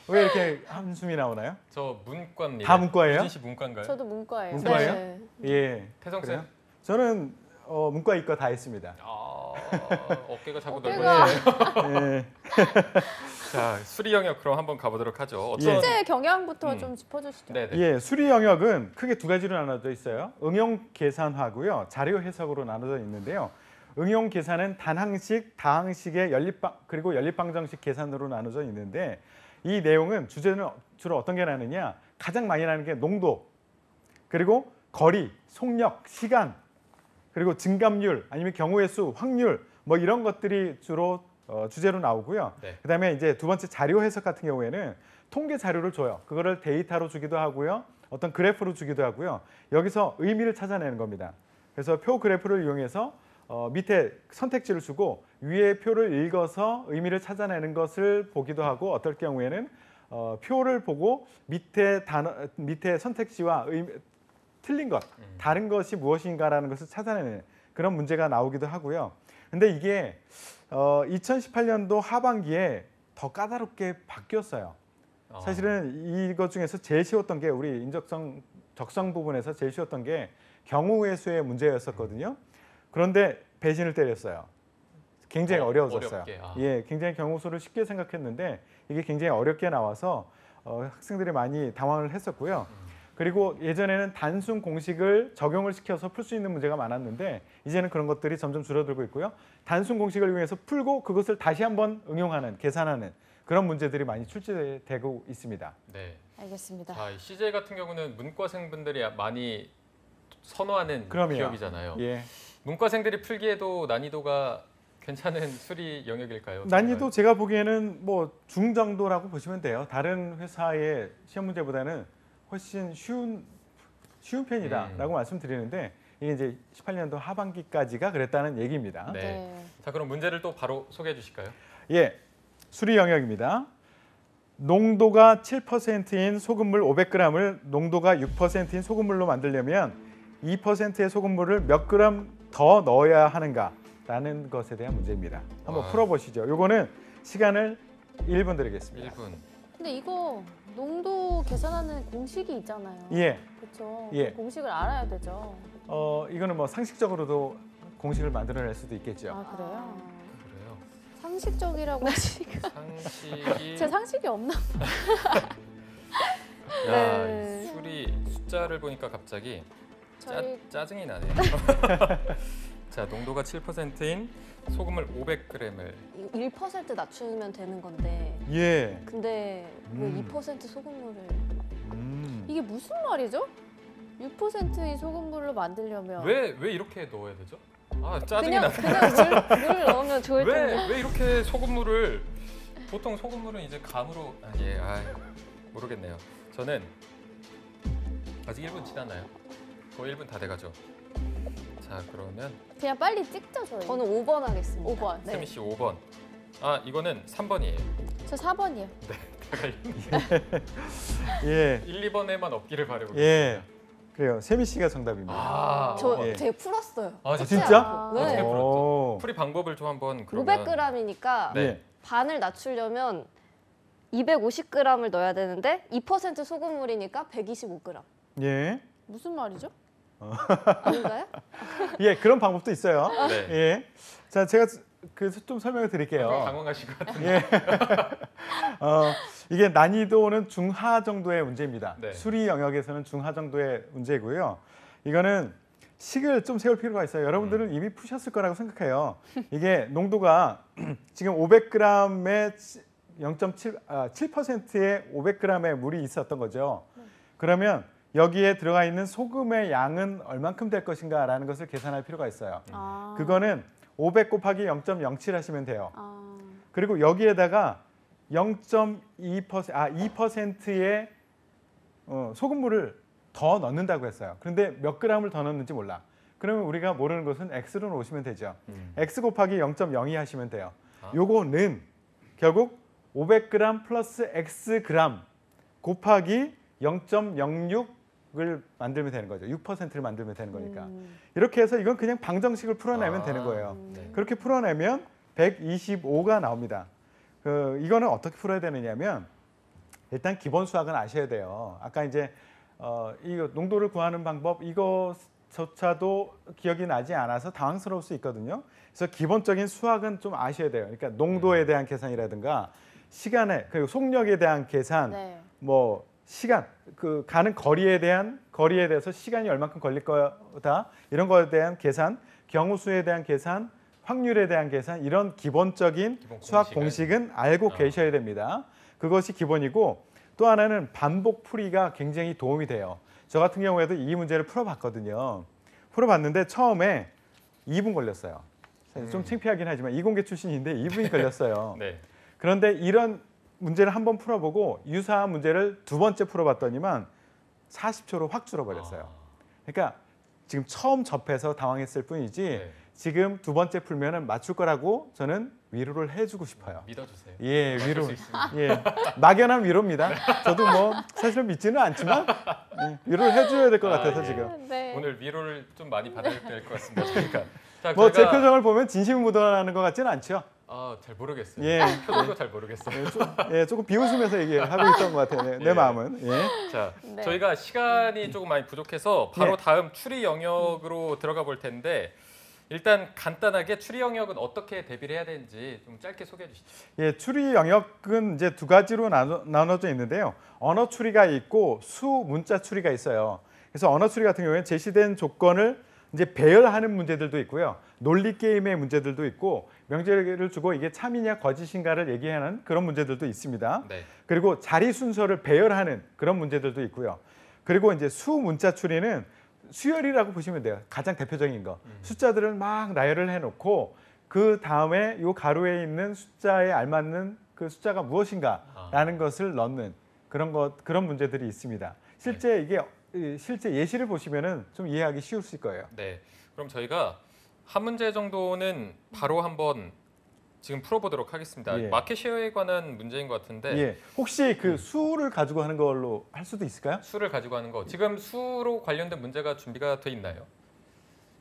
왜 이렇게 한숨이 나오나요? 저 문과입니다. 다 문과예요? 유진 씨 문과인가요? 저도 문과예요. 문과예요? 네. 예. 태성 그래요? 쌤? 저는 문과 이과 다 했습니다. 어깨가 자꾸 어깨가. 넓어지네요. 예. 자, 수리 영역 그럼 한번 가보도록 하죠. 어떤 문제 경향부터 좀 짚어주시죠. 네, 네. 예, 수리 영역은 크게 두 가지로 나눠져 있어요. 응용 계산하고요, 자료 해석으로 나눠져 있는데요. 응용 계산은 단항식, 다항식의 그리고 연립방정식 계산으로 나눠져 있는데 이 내용은 주제는 주로 어떤 게 나느냐? 가장 많이 나는 게 농도, 그리고 거리, 속력, 시간, 그리고 증감률, 아니면 경우의 수, 확률 뭐 이런 것들이 주로 주제로 나오고요. 네. 그다음에 이제 두 번째 자료 해석 같은 경우에는 통계 자료를 줘요. 그거를 데이터로 주기도 하고요. 어떤 그래프로 주기도 하고요. 여기서 의미를 찾아내는 겁니다. 그래서 표 그래프를 이용해서 밑에 선택지를 주고 위에 표를 읽어서 의미를 찾아내는 것을 보기도 하고 어떨 경우에는 표를 보고 밑에 선택지와 틀린 것, 다른 것이 무엇인가라는 것을 찾아내는 그런 문제가 나오기도 하고요. 근데 이게 2018년도 하반기에 더 까다롭게 바뀌었어요. 사실은 이것 중에서 제일 쉬웠던 게 우리 적성 부분에서 제일 쉬웠던 게 경우의 수의 문제였었거든요. 그런데 배신을 때렸어요. 굉장히 어려워졌어요. 어렵게, 예, 굉장히 경우수를 쉽게 생각했는데 이게 굉장히 어렵게 나와서 학생들이 많이 당황을 했었고요. 그리고 예전에는 단순 공식을 적용을 시켜서 풀 수 있는 문제가 많았는데 이제는 그런 것들이 점점 줄어들고 있고요. 단순 공식을 이용해서 풀고 그것을 다시 한번 응용하는, 계산하는 그런 문제들이 많이 출제되고 있습니다. 네. 알겠습니다. 자, CJ 같은 경우는 문과생분들이 많이 선호하는 그럼요. 기업이잖아요. 예. 문과생들이 풀기에도 난이도가 괜찮은 수리 영역일까요? 난이도 제가 보기에는 뭐 중정도라고 보시면 돼요. 다른 회사의 시험 문제보다는 훨씬 쉬운 편이다라고 말씀드리는데 이게 이제 18년도 하반기까지가 그랬다는 얘기입니다. 네. 자, 그럼 문제를 또 바로 소개해 주실까요? 예, 수리 영역입니다. 농도가 7%인 소금물 500g을 농도가 6%인 소금물로 만들려면 2%의 소금물을 몇 그램 더 넣어야 하는가라는 것에 대한 문제입니다. 한번 와. 풀어보시죠. 요거는 시간을 1분 드리겠습니다. 1분. 근데 이거 농도 계산하는 공식이 있잖아요. 예, 그렇죠. 예. 그 공식을 알아야 되죠. 이거는 뭐 상식적으로도 공식을 만들어낼 수도 있겠죠. 아 그래요? 그래요. 상식적이라고 하시니까 상식이 제 상식이 없나? 야, 네. 이 수리 숫자를 보니까 갑자기 저희 짜증이 나네요. 자, 농도가 7%인 소금을 500g을 1% 낮추면 되는 건데 예. 근데 왜 음. 2% 소금물을 이게 무슨 말이죠? 6%의 소금물로 만들려면 왜 이렇게 넣어야 되죠? 아, 짜증이 나네. 그냥 물 넣으면 좋을 텐데. 왜 이렇게 소금물을 보통 소금물은 이제 감으로 모르겠네요. 저는 아직 1분 지났나요? 거의 1분 다 돼가죠. 자, 그러면 그냥 빨리 찍죠 저희. 저는 5번 하겠습니다. 5번. 네. 세미 씨 5번. 아, 이거는 3번이에요. 저 4번이요. 예, 1, 2번에만 없기를 바라고. 예. 그래요. 세미 씨가 정답입니다. 아, 저 예. 되게 풀었어요. 아, 진짜? 아, 네. 어떻게 풀었죠? 오. 풀이 방법을 좀 한번 그러면 500g이니까 네. 예. 반을 낮추려면 250g을 넣어야 되는데 2% 소금물이니까 125g. 예. 무슨 말이죠? 아닌가요? 예, 그런 방법도 있어요. 네. 예. 자, 제가 그래서 좀 설명을 드릴게요. 당황하신 것 같은데. 예. 이게 난이도는 중하 정도의 문제입니다. 네. 수리 영역에서는 중하 정도의 문제고요. 이거는 식을 좀 세울 필요가 있어요. 여러분들은 이미 푸셨을 거라고 생각해요. 이게 농도가 지금 500g에 7%의 500g의 물이 있었던 거죠. 그러면 여기에 들어가 있는 소금의 양은 얼만큼 될 것인가라는 것을 계산할 필요가 있어요. 아. 그거는 500 곱하기 0.07 하시면 돼요. 아. 그리고 여기에다가 2%의 소금물을 더 넣는다고 했어요. 그런데 몇 그램을 더 넣는지 몰라. 그러면 우리가 모르는 것은 x로 놓으시면 되죠. x 곱하기 0.02 하시면 돼요. 아. 요거는 결국 500g 플러스 x 그램 곱하기 0.06을 만들면 되는 거죠. 6%를 만들면 되는 거니까. 이렇게 해서 이건 그냥 방정식을 풀어내면 되는 거예요. 네. 그렇게 풀어내면 125가 나옵니다. 이거는 어떻게 풀어야 되느냐면 일단 기본 수학은 아셔야 돼요. 아까 이제 이거 농도를 구하는 방법 이거조차도 기억이 나지 않아서 당황스러울 수 있거든요. 그래서 기본적인 수학은 좀 아셔야 돼요. 그러니까 농도에 대한 계산이라든가 시간에 그리고 속력에 대한 계산, 네. 뭐 시간 그 가는 거리에 대해서 시간이 얼마큼 걸릴 거다 이런 거에 대한 계산, 경우수에 대한 계산, 확률에 대한 계산 이런 기본적인 기본 수학 공식을? 공식은 알고 아. 계셔야 됩니다. 그것이 기본이고 또 하나는 반복 풀이가 굉장히 도움이 돼요. 저 같은 경우에도 이 문제를 풀어봤거든요. 풀어봤는데 처음에 2분 걸렸어요. 좀 창피하긴 하지만 이공계 출신인데 2분이 걸렸어요. 네. 그런데 이런 문제를 한번 풀어보고 유사한 문제를 두 번째 풀어봤더니만 40초로 확 줄어버렸어요. 그러니까 지금 처음 접해서 당황했을 뿐이지 네. 지금 두 번째 풀면은 맞출 거라고 저는 위로를 해주고 싶어요. 믿어주세요. 예, 맞출 위로. 수 있습니다. 예, 막연한 위로입니다. 저도 뭐 사실은 믿지는 않지만 위로를 해줘야 될 것 같아서 예. 지금. 네. 오늘 위로를 좀 많이 받아야 될 것 같습니다. 저희가. 자, 뭐 제 저희가- 표정을 보면 진심이 묻어나는 것 같지는 않죠. 잘 모르겠어요. 예. 표정도 잘 모르겠어요. 조금 비웃으면서 얘기하고 있던 것 같아요. 내 예. 마음은. 예. 자, 네. 저희가 시간이 조금 많이 부족해서 바로 네. 다음 추리 영역으로 들어가 볼 텐데 일단 간단하게 추리 영역은 어떻게 대비를 해야 되는지 좀 짧게 소개해 주시죠. 예, 추리 영역은 이제 두 가지로 나눠져 있는데요. 언어 추리가 있고 수 문자 추리가 있어요. 그래서 언어 추리 같은 경우에는 제시된 조건을 이제 배열하는 문제들도 있고요. 논리 게임의 문제들도 있고 명제를 주고 이게 참이냐 거짓인가를 얘기하는 그런 문제들도 있습니다. 네. 그리고 자리 순서를 배열하는 그런 문제들도 있고요. 그리고 이제 수 문자 추리는 수열이라고 보시면 돼요. 가장 대표적인 거. 숫자들을 막 나열을 해놓고 그 다음에 이 가로에 있는 숫자에 알맞는 그 숫자가 무엇인가라는 것을 넣는 그런 문제들이 있습니다. 실제 실제 예시를 보시면은 좀 이해하기 쉬우실 거예요. 네. 그럼 저희가 한 문제 정도는 바로 한번 지금 풀어보도록 하겠습니다. 예. 마켓 쉐어에 관한 문제인 것 같은데 예. 혹시 그 수를 가지고 하는 걸로 할 수도 있을까요? 수를 가지고 하는 거 지금 수로 관련된 문제가 준비가 돼 있나요?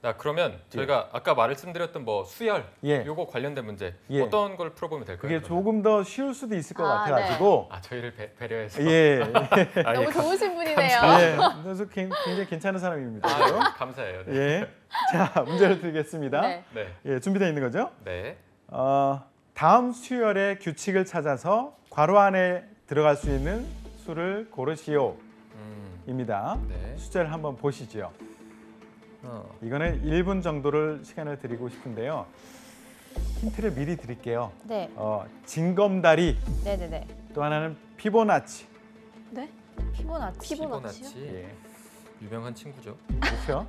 자, 그러면 저희가 아까 말씀드렸던 뭐 수열 예. 요거 관련된 문제 예. 어떤 걸 풀어보면 될까요? 그게 그러면? 조금 더 쉬울 수도 있을 것 아, 같아가지고 저희를 배려해서 예. 아, 너무 예, 좋으신 분이네요. 예. 그래서 굉장히 괜찮은 사람입니다. 감사해요. 네. 예. 자, 문제를 드리겠습니다. 네. 네. 예, 준비되어 있는 거죠? 네. 다음 수열의 규칙을 찾아서 괄호 안에 들어갈 수 있는 수를 고르시오입니다. 네. 숫자를 한번 보시죠. 이거는 1분 정도를 시간을 드리고 싶은데요. 힌트를 미리 드릴게요. 네. 징검다리, 네네네. 또 하나는 피보나치. 네? 피보나치. 피보나치요? 예, 유명한 친구죠. 그렇죠?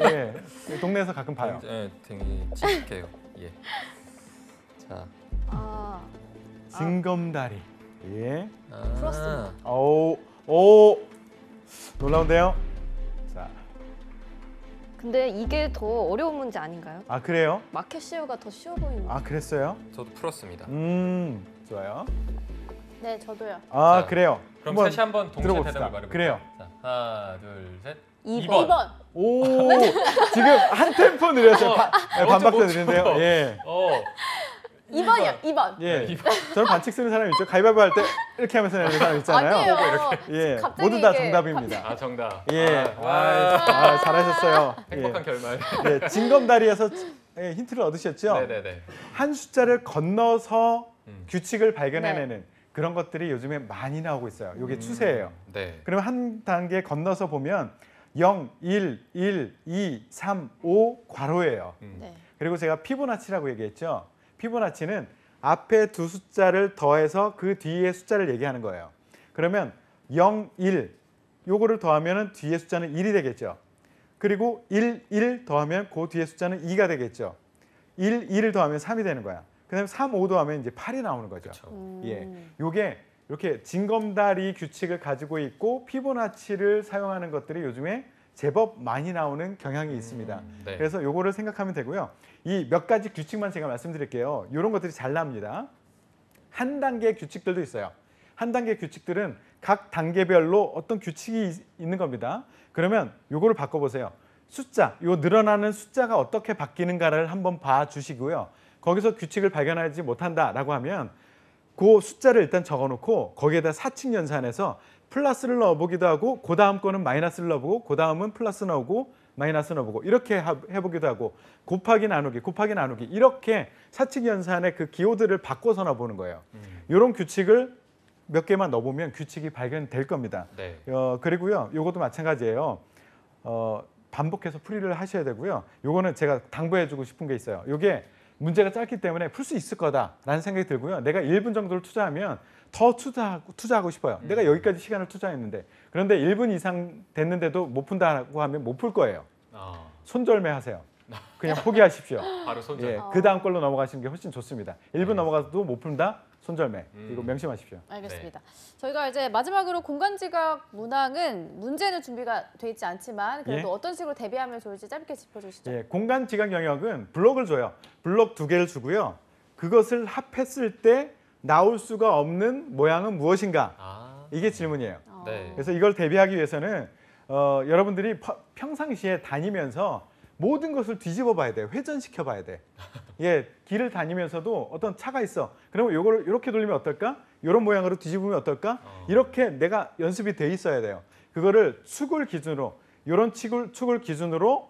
예, 동네에서 가끔 봐요. 되게 친숙해요. 예. 자, 아, 징검다리. 예. 풀었습니다. 오, 놀라운데요? 자, 근데 이게 더 어려운 문제 아닌가요? 그래요? 마켓 시어가 더 쉬워 보이는데. 그랬어요? 저도 풀었습니다. 좋아요. 네, 저도요. 자, 그래요. 그럼 한번 셋이 한번 동시에 들어봅시다. 대답을 말해볼까요? 그래요. 자, 하나, 둘, 셋. 2번. 오, 지금 한 템포 느렸어요. 반박자 못 느린데요. 쳐. 예. 2번이요. 2번. 예. 저는 반칙 쓰는 사람 있죠. 가위바위보 할 때 이렇게 하면서 내는 사람 있잖아요. 아니에요. 예. 갑자기 모두 다 이게- 정답입니다. 정답. 예. 잘하셨어요. 행복한 결말. 예. 징검다리에서 힌트를 얻으셨죠? 네네네. 한 숫자를 건너서 규칙을 네. 발견해내는 그런 것들이 요즘에 많이 나오고 있어요. 이게 추세예요. 네. 그러면 한 단계 건너서 보면 0, 1, 1, 2, 3, 5 괄호예요. 네. 그리고 제가 피보나치라고 얘기했죠. 피보나치는 앞에 두 숫자를 더해서 그 뒤에 숫자를 얘기하는 거예요. 그러면 0, 1 요거를 더하면 뒤에 숫자는 1이 되겠죠. 그리고 1, 1 더하면 그 뒤에 숫자는 2가 되겠죠. 1, 2를 더하면 3이 되는 거야. 그다음에 3, 5 더하면 이제 8이 나오는 거죠. 그렇죠. 예, 요게 이렇게 징검다리 규칙을 가지고 있고 피보나치를 사용하는 것들이 요즘에 제법 많이 나오는 경향이 있습니다. 네. 그래서 요거를 생각하면 되고요. 이 몇 가지 규칙만 제가 말씀드릴게요. 이런 것들이 잘 납니다. 한 단계 규칙들도 있어요. 한 단계 규칙들은 각 단계별로 어떤 규칙이 있는 겁니다. 그러면 요거를 바꿔보세요. 숫자, 요 늘어나는 숫자가 어떻게 바뀌는가를 한번 봐주시고요. 거기서 규칙을 발견하지 못한다라고 하면 그 숫자를 일단 적어놓고 거기에다 사칙 연산해서 플러스를 넣어보기도 하고 그 다음 거는 마이너스를 넣어보고 그 다음은 플러스 넣어보고 마이너스 넣어보고 이렇게 해보기도 하고 곱하기 나누기 이렇게 사칙 연산의 그 기호들을 바꿔서 넣어보는 거예요. 이런 규칙을 몇 개만 넣어보면 규칙이 발견될 겁니다. 네. 그리고요, 요것도 마찬가지예요. 반복해서 풀이를 하셔야 되고요. 요거는 제가 당부해주고 싶은 게 있어요. 요게 문제가 짧기 때문에 풀 수 있을 거다라는 생각이 들고요. 내가 1분 정도를 투자하면 더 투자하고 싶어요. 내가 여기까지 시간을 투자했는데 그런데 1분 이상 됐는데도 못 푼다고 하면 못 풀 거예요. 손절매 하세요. 그냥 포기하십시오. 바로 손절. 예, 그 다음 걸로 넘어가시는 게 훨씬 좋습니다. 1분 넘어가도 못 푼다? 손절매. 이거 명심하십시오. 알겠습니다. 저희가 이제 마지막으로 공간지각 문항은 문제는 준비가 돼 있지 않지만 그래도 예. 어떤 식으로 대비하면 좋을지 짧게 짚어주시죠. 예, 공간 지각 영역은 블록을 줘요. 블록 2개를 주고요. 그것을 합했을 때 나올 수가 없는 모양은 무엇인가? 이게 질문이에요. 네. 그래서 이걸 대비하기 위해서는 여러분들이 평상시에 다니면서 모든 것을 뒤집어 봐야 돼요. 회전시켜 봐야 돼. 예, 길을 다니면서도 어떤 차가 있어. 그러면 이걸 이렇게 돌리면 어떨까? 이런 모양으로 뒤집으면 어떨까? 이렇게 내가 연습이 돼 있어야 돼요. 그거를 축을 기준으로 이런 축을 기준으로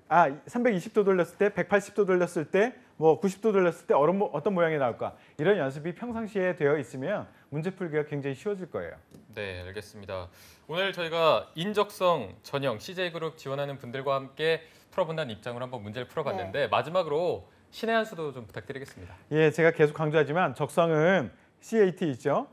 320도 돌렸을 때, 180도 돌렸을 때, 뭐 90도 돌렸을 때 어떤 모양이 나올까? 이런 연습이 평상시에 되어 있으면 문제 풀기가 굉장히 쉬워질 거예요. 네, 알겠습니다. 오늘 저희가 인적성 전형 CJ그룹 지원하는 분들과 함께 풀어본다는 입장으로 한번 문제를 풀어봤는데 마지막으로 신의 한 수도 좀 부탁드리겠습니다. 예, 제가 계속 강조하지만 적성은 CAT 있죠.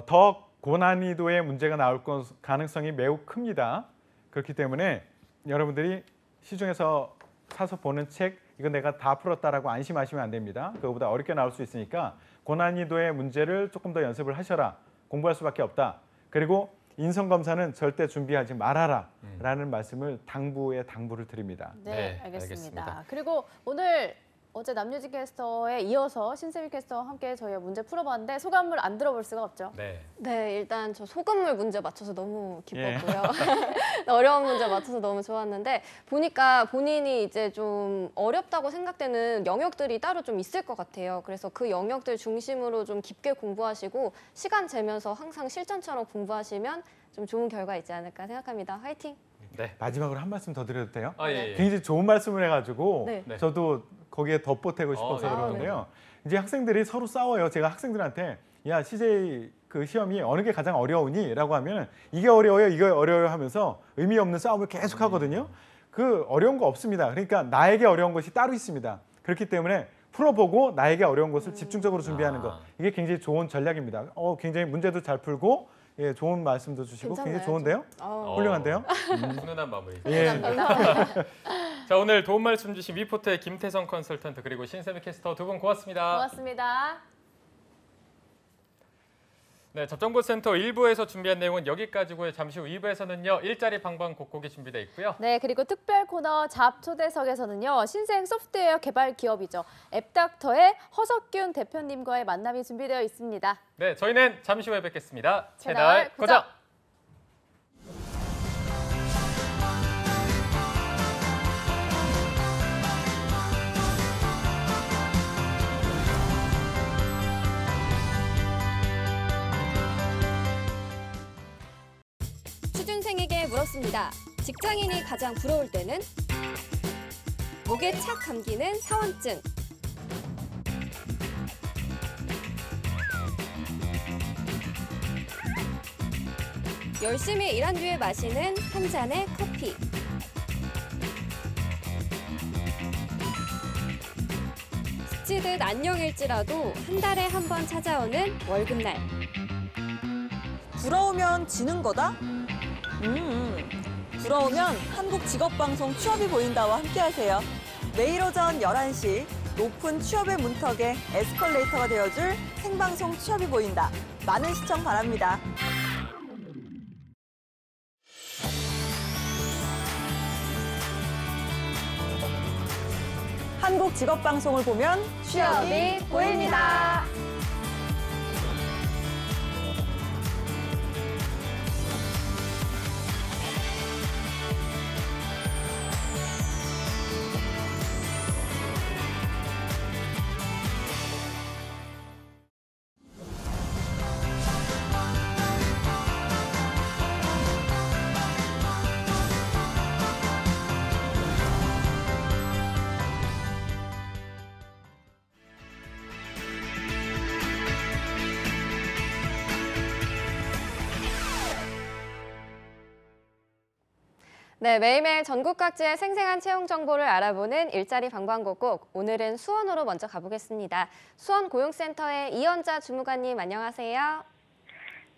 더 고난이도의 문제가 나올 가능성이 매우 큽니다. 그렇기 때문에 여러분들이 시중에서 사서 보는 책 이거 내가 다 풀었다라고 안심하시면 안 됩니다. 그거보다 어렵게 나올 수 있으니까 고난이도의 문제를 조금 더 연습을 하셔라. 공부할 수밖에 없다. 그리고 인성검사는 절대 준비하지 말아라라는 말씀을 당부를 드립니다. 네, 네, 알겠습니다. 알겠습니다. 그리고 오늘 어제 남유진 캐스터에 이어서 신세미 캐스터와 함께 저희가 문제 풀어봤는데 소감을 안 들어볼 수가 없죠. 네. 네, 일단 저 소금물 문제 맞춰서 너무 예. 기뻤고요. 어려운 문제 맞춰서 너무 좋았는데 보니까 본인이 이제 좀 어렵다고 생각되는 영역들이 따로 좀 있을 것 같아요. 그래서 그 영역들 중심으로 좀 깊게 공부하시고 시간 재면서 항상 실전처럼 공부하시면 좀 좋은 결과 있지 않을까 생각합니다. 화이팅! 네. 마지막으로 한 말씀 더 드려도 돼요? 아, 예, 예. 굉장히 좋은 말씀을 해가지고 네. 네. 저도 거기에 덧보태고 싶어서 네. 그러는데요. 이제 학생들이 서로 싸워요. 제가 학생들한테 야 CJ 그 시험이 어느 게 가장 어려우니? 라고 하면 이게 어려워요, 이게 어려워요 하면서 의미 없는 싸움을 계속 하거든요. 그 어려운 거 없습니다. 그러니까 나에게 어려운 것이 따로 있습니다. 그렇기 때문에 풀어보고 나에게 어려운 것을 집중적으로 준비하는 것. 이게 굉장히 좋은 전략입니다. 굉장히 문제도 잘 풀고 예, 좋은 말씀도 주시고 괜찮아요, 굉장히 좋은데요? 어. 훌륭한데요? 훈훈한 마무리. 예. 자, 오늘 도움 말씀 주신 위포트의 김태성 컨설턴트 그리고 신세미 캐스터 두 분 고맙습니다. 고맙습니다. 네, 접정보센터 1부에서 준비한 내용은 여기까지고요. 잠시 후 2부에서는요. 일자리 방방 곡곡이 준비되어 있고요. 네, 그리고 특별 코너 잡 초대석에서는요. 신생 소프트웨어 개발 기업이죠. 앱닥터의 허석균 대표님과의 만남이 준비되어 있습니다. 네, 저희는 잠시 후에 뵙겠습니다. 채널 채널 고정! 취준생에게 물었습니다. 직장인이 가장 부러울 때는? 목에 착 감기는 사원증. 열심히 일한 뒤에 마시는 한 잔의 커피. 스치듯 안녕일지라도 한 달에 한 번 찾아오는 월급날. 부러우면 지는 거다? 부러우면 한국직업방송 취업이 보인다와 함께하세요. 매일 오전 11시 높은 취업의 문턱에 에스컬레이터가 되어줄 생방송 취업이 보인다. 많은 시청 바랍니다. 한국직업방송을 보면 취업이 보입니다. 네, 매일매일 전국 각지의 생생한 채용 정보를 알아보는 일자리 방방곡곡. 오늘은 수원으로 먼저 가보겠습니다. 수원 고용센터의 이연자 주무관님 안녕하세요.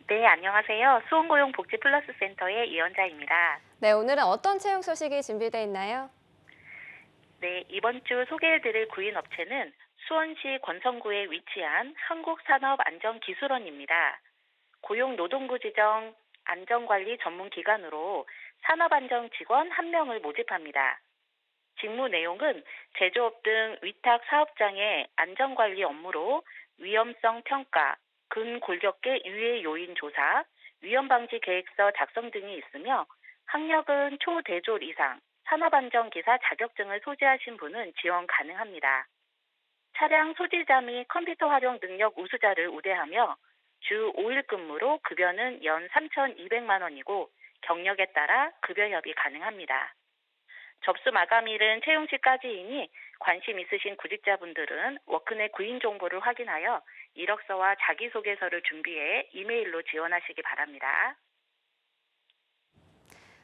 네, 안녕하세요. 수원고용복지플러스센터의 이연자입니다. 네, 오늘은 어떤 채용 소식이 준비되어 있나요? 네, 이번 주 소개해드릴 구인업체는 수원시 권성구에 위치한 한국산업안전기술원입니다. 고용노동부 지정 안전관리 전문기관으로 산업안전 직원 1명을 모집합니다. 직무 내용은 제조업 등 위탁 사업장의 안전관리 업무로 위험성 평가, 근골격계 유해 요인 조사, 위험방지 계획서 작성 등이 있으며 학력은 초대졸 이상, 산업안전기사 자격증을 소지하신 분은 지원 가능합니다. 차량 소지자 및 컴퓨터 활용 능력 우수자를 우대하며 주 5일 근무로 급여는 연 3,200만 원이고 경력에 따라 급여 협의 가능합니다. 접수 마감일은 채용시까지이니 관심 있으신 구직자분들은 워크넷 구인 정보를 확인하여 이력서와 자기소개서를 준비해 이메일로 지원하시기 바랍니다.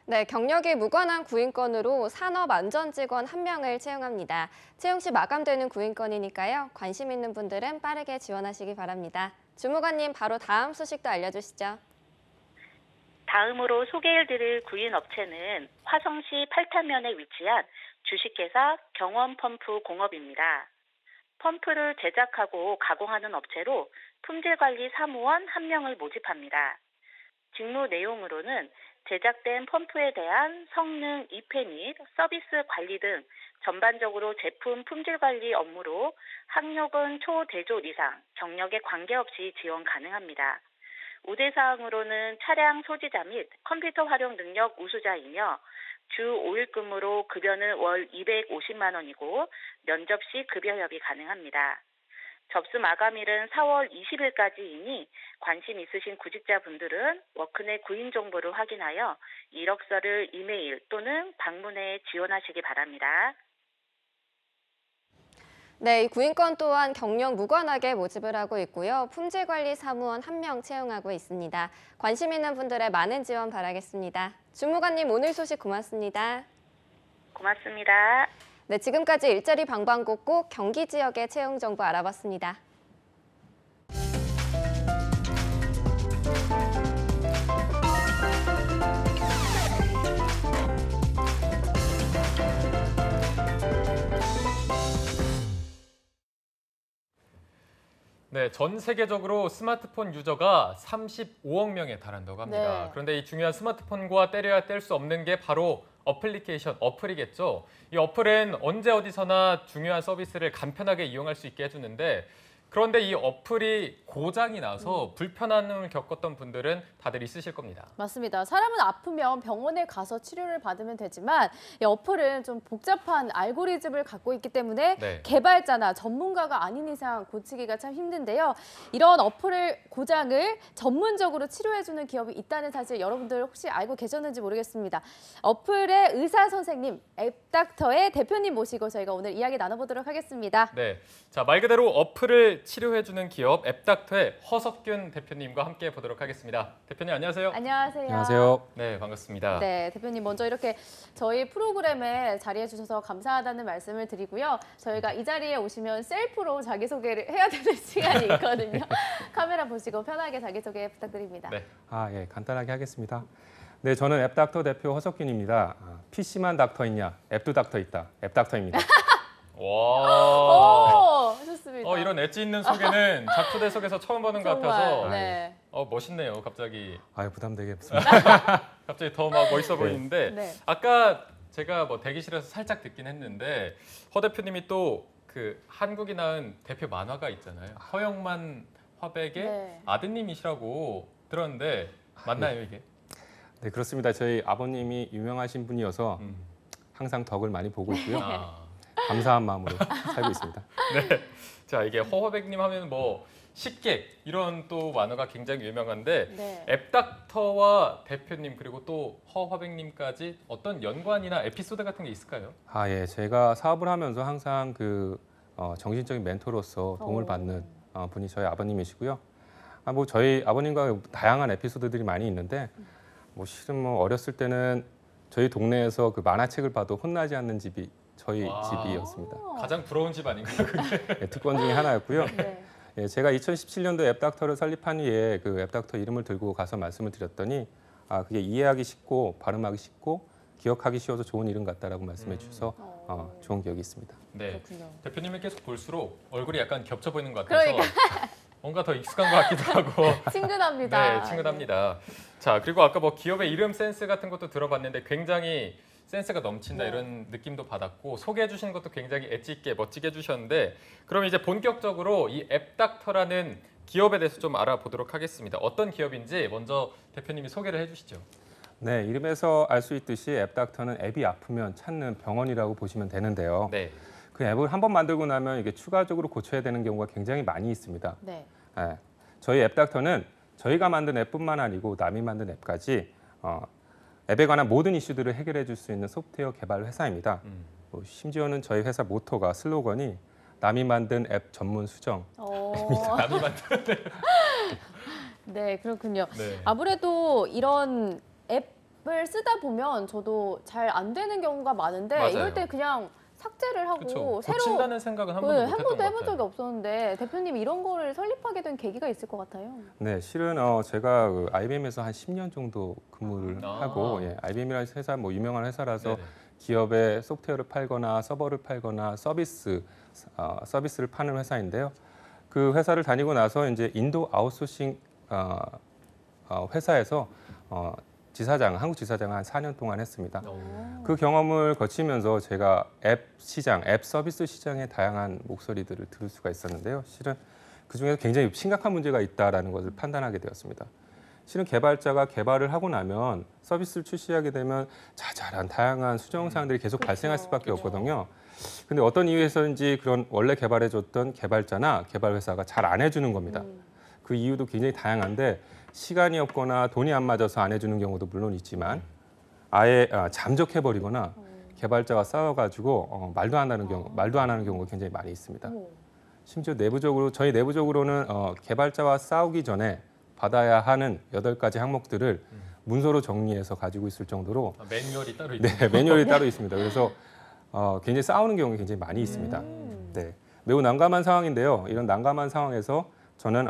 네, 경력이 무관한 구인건으로 산업안전직원 1명을 채용합니다. 채용 시 마감되는 구인건이니까요. 관심 있는 분들은 빠르게 지원하시기 바랍니다. 주무관님, 바로 다음 소식도 알려주시죠. 다음으로 소개해드릴 구인 업체는 화성시 팔타면에 위치한 주식회사 경원펌프공업입니다. 펌프를 제작하고 가공하는 업체로 품질관리 사무원 1명을 모집합니다. 직무 내용으로는 제작된 펌프에 대한 성능, 입회 및 서비스 관리 등 전반적으로 제품 품질 관리 업무로 학력은 초대졸 이상, 경력에 관계없이 지원 가능합니다. 우대사항으로는 차량 소지자 및 컴퓨터 활용 능력 우수자이며 주 5일 근무로 급여는 월 250만 원이고 면접 시 급여 협의 가능합니다. 접수 마감일은 4월 20일까지이니 관심 있으신 구직자분들은 워크넷 구인 정보를 확인하여 이력서를 이메일 또는 방문해 지원하시기 바랍니다. 네, 이 구인권 또한 경력 무관하게 모집을 하고 있고요. 품질관리 사무원 1명 채용하고 있습니다. 관심 있는 분들의 많은 지원 바라겠습니다. 주무관님 오늘 소식 고맙습니다. 고맙습니다. 네, 지금까지 일자리 방방곡곡 경기 지역의 채용 정보 알아봤습니다. 네, 전 세계적으로 스마트폰 유저가 35억 명에 달한다고 합니다. 네. 그런데 이 중요한 스마트폰과 떼려야 뗄 수 없는 게 바로 어플리케이션, 어플이겠죠. 이 어플은 언제 어디서나 중요한 서비스를 간편하게 이용할 수 있게 해주는데 그런데 이 어플이 고장이 나서 불편함을 겪었던 분들은 다들 있으실 겁니다. 맞습니다. 사람은 아프면 병원에 가서 치료를 받으면 되지만 이 어플은 좀 복잡한 알고리즘을 갖고 있기 때문에 네. 개발자나 전문가가 아닌 이상 고치기가 참 힘든데요. 이런 어플을 고장을 전문적으로 치료해주는 기업이 있다는 사실 여러분들 혹시 알고 계셨는지 모르겠습니다. 어플의 의사 선생님, 앱닥터의 대표님 모시고 저희가 오늘 이야기 나눠보도록 하겠습니다. 네, 자, 말 그대로 어플을 치료해주는 기업 앱닥터의 허석균 대표님과 함께 보도록 하겠습니다. 대표님 안녕하세요. 안녕하세요. 안녕하세요. 네, 반갑습니다. 네, 대표님 먼저 이렇게 저희 프로그램에 자리해 주셔서 감사하다는 말씀을 드리고요. 저희가 이 자리에 오시면 셀프로 자기소개를 해야 되는 시간이 있거든요. 카메라 보시고 편하게 자기소개 부탁드립니다. 네. 예, 간단하게 하겠습니다. 네, 저는 앱닥터 대표 허석균입니다. PC만 닥터 있냐? 앱도 닥터 있다. 앱닥터입니다. 와. 오, 좋습니다. 이런 엣지 있는 소개는 작초대석에서 처음 보는 것 정말, 같아서 네. 멋있네요. 갑자기 부담되겠습니다. 갑자기 더 막 멋있어 보이는데 네. 아까 제가 뭐 대기실에서 살짝 듣긴 했는데 허 대표님이 또 그 한국이 낳은 대표 만화가 있잖아요. 허영만 화백의 네. 아드님이시라고 들었는데 맞나요 이게? 네, 그렇습니다. 저희 아버님이 유명하신 분이어서 항상 덕을 많이 보고 있고요. 아. 감사한 마음으로 살고 있습니다. 네. 자, 이게 허화백님 하면 뭐 식객 이런 또 만화가 굉장히 유명한데 네. 앱닥터와 대표님 그리고 또 허화백님까지 어떤 연관이나 에피소드 같은 게 있을까요? 예, 제가 사업을 하면서 항상 정신적인 멘토로서 도움을 받는 분이 저희 아버님이시고요. 뭐 저희 아버님과 다양한 에피소드들이 많이 있는데 뭐 실은 뭐 어렸을 때는 저희 동네에서 그 만화책을 봐도 혼나지 않는 집이 저희 와. 집이었습니다. 가장 부러운 집 아닌가요? 그게? 예, 특권 중에 하나였고요. 네. 예, 제가 2017년도 앱닥터를 설립한 후에 그 앱닥터 이름을 들고 가서 말씀을 드렸더니 그게 이해하기 쉽고 발음하기 쉽고 기억하기 쉬워서 좋은 이름 같다라고 말씀해 주셔서 좋은 기억이 있습니다. 네. 그렇군요. 대표님을 계속 볼수록 얼굴이 약간 겹쳐 보이는 것 같아서 그러니까. 뭔가 더 익숙한 것 같기도 하고. 친근합니다. 네, 친근합니다. 자, 그리고 아까 뭐 기업의 이름 센스 같은 것도 들어봤는데 굉장히 센스가 넘친다 네. 이런 느낌도 받았고 소개해 주시는 것도 굉장히 엣지 있게 멋지게 해주셨는데 그럼 이제 본격적으로 이 앱닥터라는 기업에 대해서 좀 알아보도록 하겠습니다. 어떤 기업인지 먼저 대표님이 소개를 해주시죠. 네, 이름에서 알 수 있듯이 앱닥터는 앱이 아프면 찾는 병원이라고 보시면 되는데요. 네. 그 앱을 한번 만들고 나면 이게 추가적으로 고쳐야 되는 경우가 굉장히 많이 있습니다. 네. 예, 저희 앱닥터는 저희가 만든 앱뿐만 아니고 남이 만든 앱까지 앱에 관한 모든 이슈들을 해결해 줄 수 있는 소프트웨어 개발 회사입니다. 심지어는 저희 회사 모토가 슬로건이 남이 만든 앱 전문 수정. 남이 만든. 네, 그렇군요. 네. 아무래도 이런 앱을 쓰다 보면 저도 잘 안 되는 경우가 많은데 맞아요. 이럴 때 그냥 삭제를 하고 그렇죠. 새로 고친다는 생각은 한 번도 네, 못 한 했던 번도 것 해본 적이 같아요. 없었는데 대표님 이런 거를 설립하게 된 계기가 있을 것 같아요. 네, 실은 제가 그 IBM에서 한 10년 정도 근무를 아. 하고 IBM이라는 회사 뭐 유명한 회사라서 네네. 기업에 소프트웨어를 팔거나 서버를 팔거나 서비스를 파는 회사인데요. 그 회사를 다니고 나서 이제 인도 아웃소싱 회사에서 한국 지사장을 한 4년 동안 했습니다. 그 경험을 거치면서 제가 앱 서비스 시장의 다양한 목소리들을 들을 수가 있었는데요. 실은 그중에서 굉장히 심각한 문제가 있다라는 것을 판단하게 되었습니다. 실은 개발자가 개발을 하고 나면 서비스를 출시하게 되면 자잘한 다양한 수정사항들이 계속 발생할 수밖에 없거든요. 근데 어떤 이유에서인지 그런 원래 개발해줬던 개발자나 개발 회사가 잘 안 해주는 겁니다. 그 이유도 굉장히 다양한데 시간이 없거나 돈이 안 맞아서 안 해주는 경우도 물론 있지만 아예 잠적해버리거나 개발자가 싸워가지고 말도 안 하는 경우가 굉장히 많이 있습니다. 심지어 저희 내부적으로는 개발자와 싸우기 전에 받아야 하는 8가지 항목들을 문서로 정리해서 가지고 있을 정도로 매뉴얼이 따로 있네요. 네, 매뉴얼이 따로 있습니다. 그래서 굉장히 싸우는 경우가 굉장히 많이 있습니다. 네, 매우 난감한 상황인데요. 이런 난감한 상황에서 저는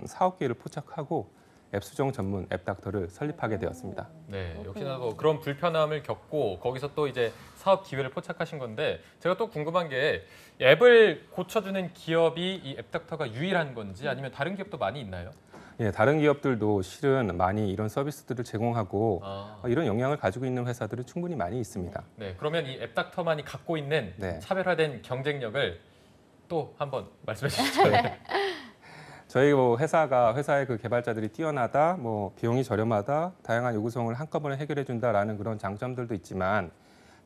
사업 기회를 포착하고 앱 수정 전문 앱닥터를 설립하게 되었습니다. 네, 역시나 뭐 그런 불편함을 겪고 거기서 또 이제 사업 기회를 포착하신 건데 제가 또 궁금한 게 앱을 고쳐주는 기업이 이 앱닥터가 유일한 건지 아니면 다른 기업도 많이 있나요? 예, 다른 기업들도 실은 많이 이런 서비스들을 제공하고 이런 역량을 가지고 있는 회사들은 충분히 많이 있습니다. 네, 그러면 이 앱닥터만이 갖고 있는 네. 차별화된 경쟁력을 또 한번 말씀해 주시죠. 저희 회사의 그 개발자들이 뛰어나다, 비용이 저렴하다, 다양한 요구사항을 한꺼번에 해결해 준다라는 그런 장점들도 있지만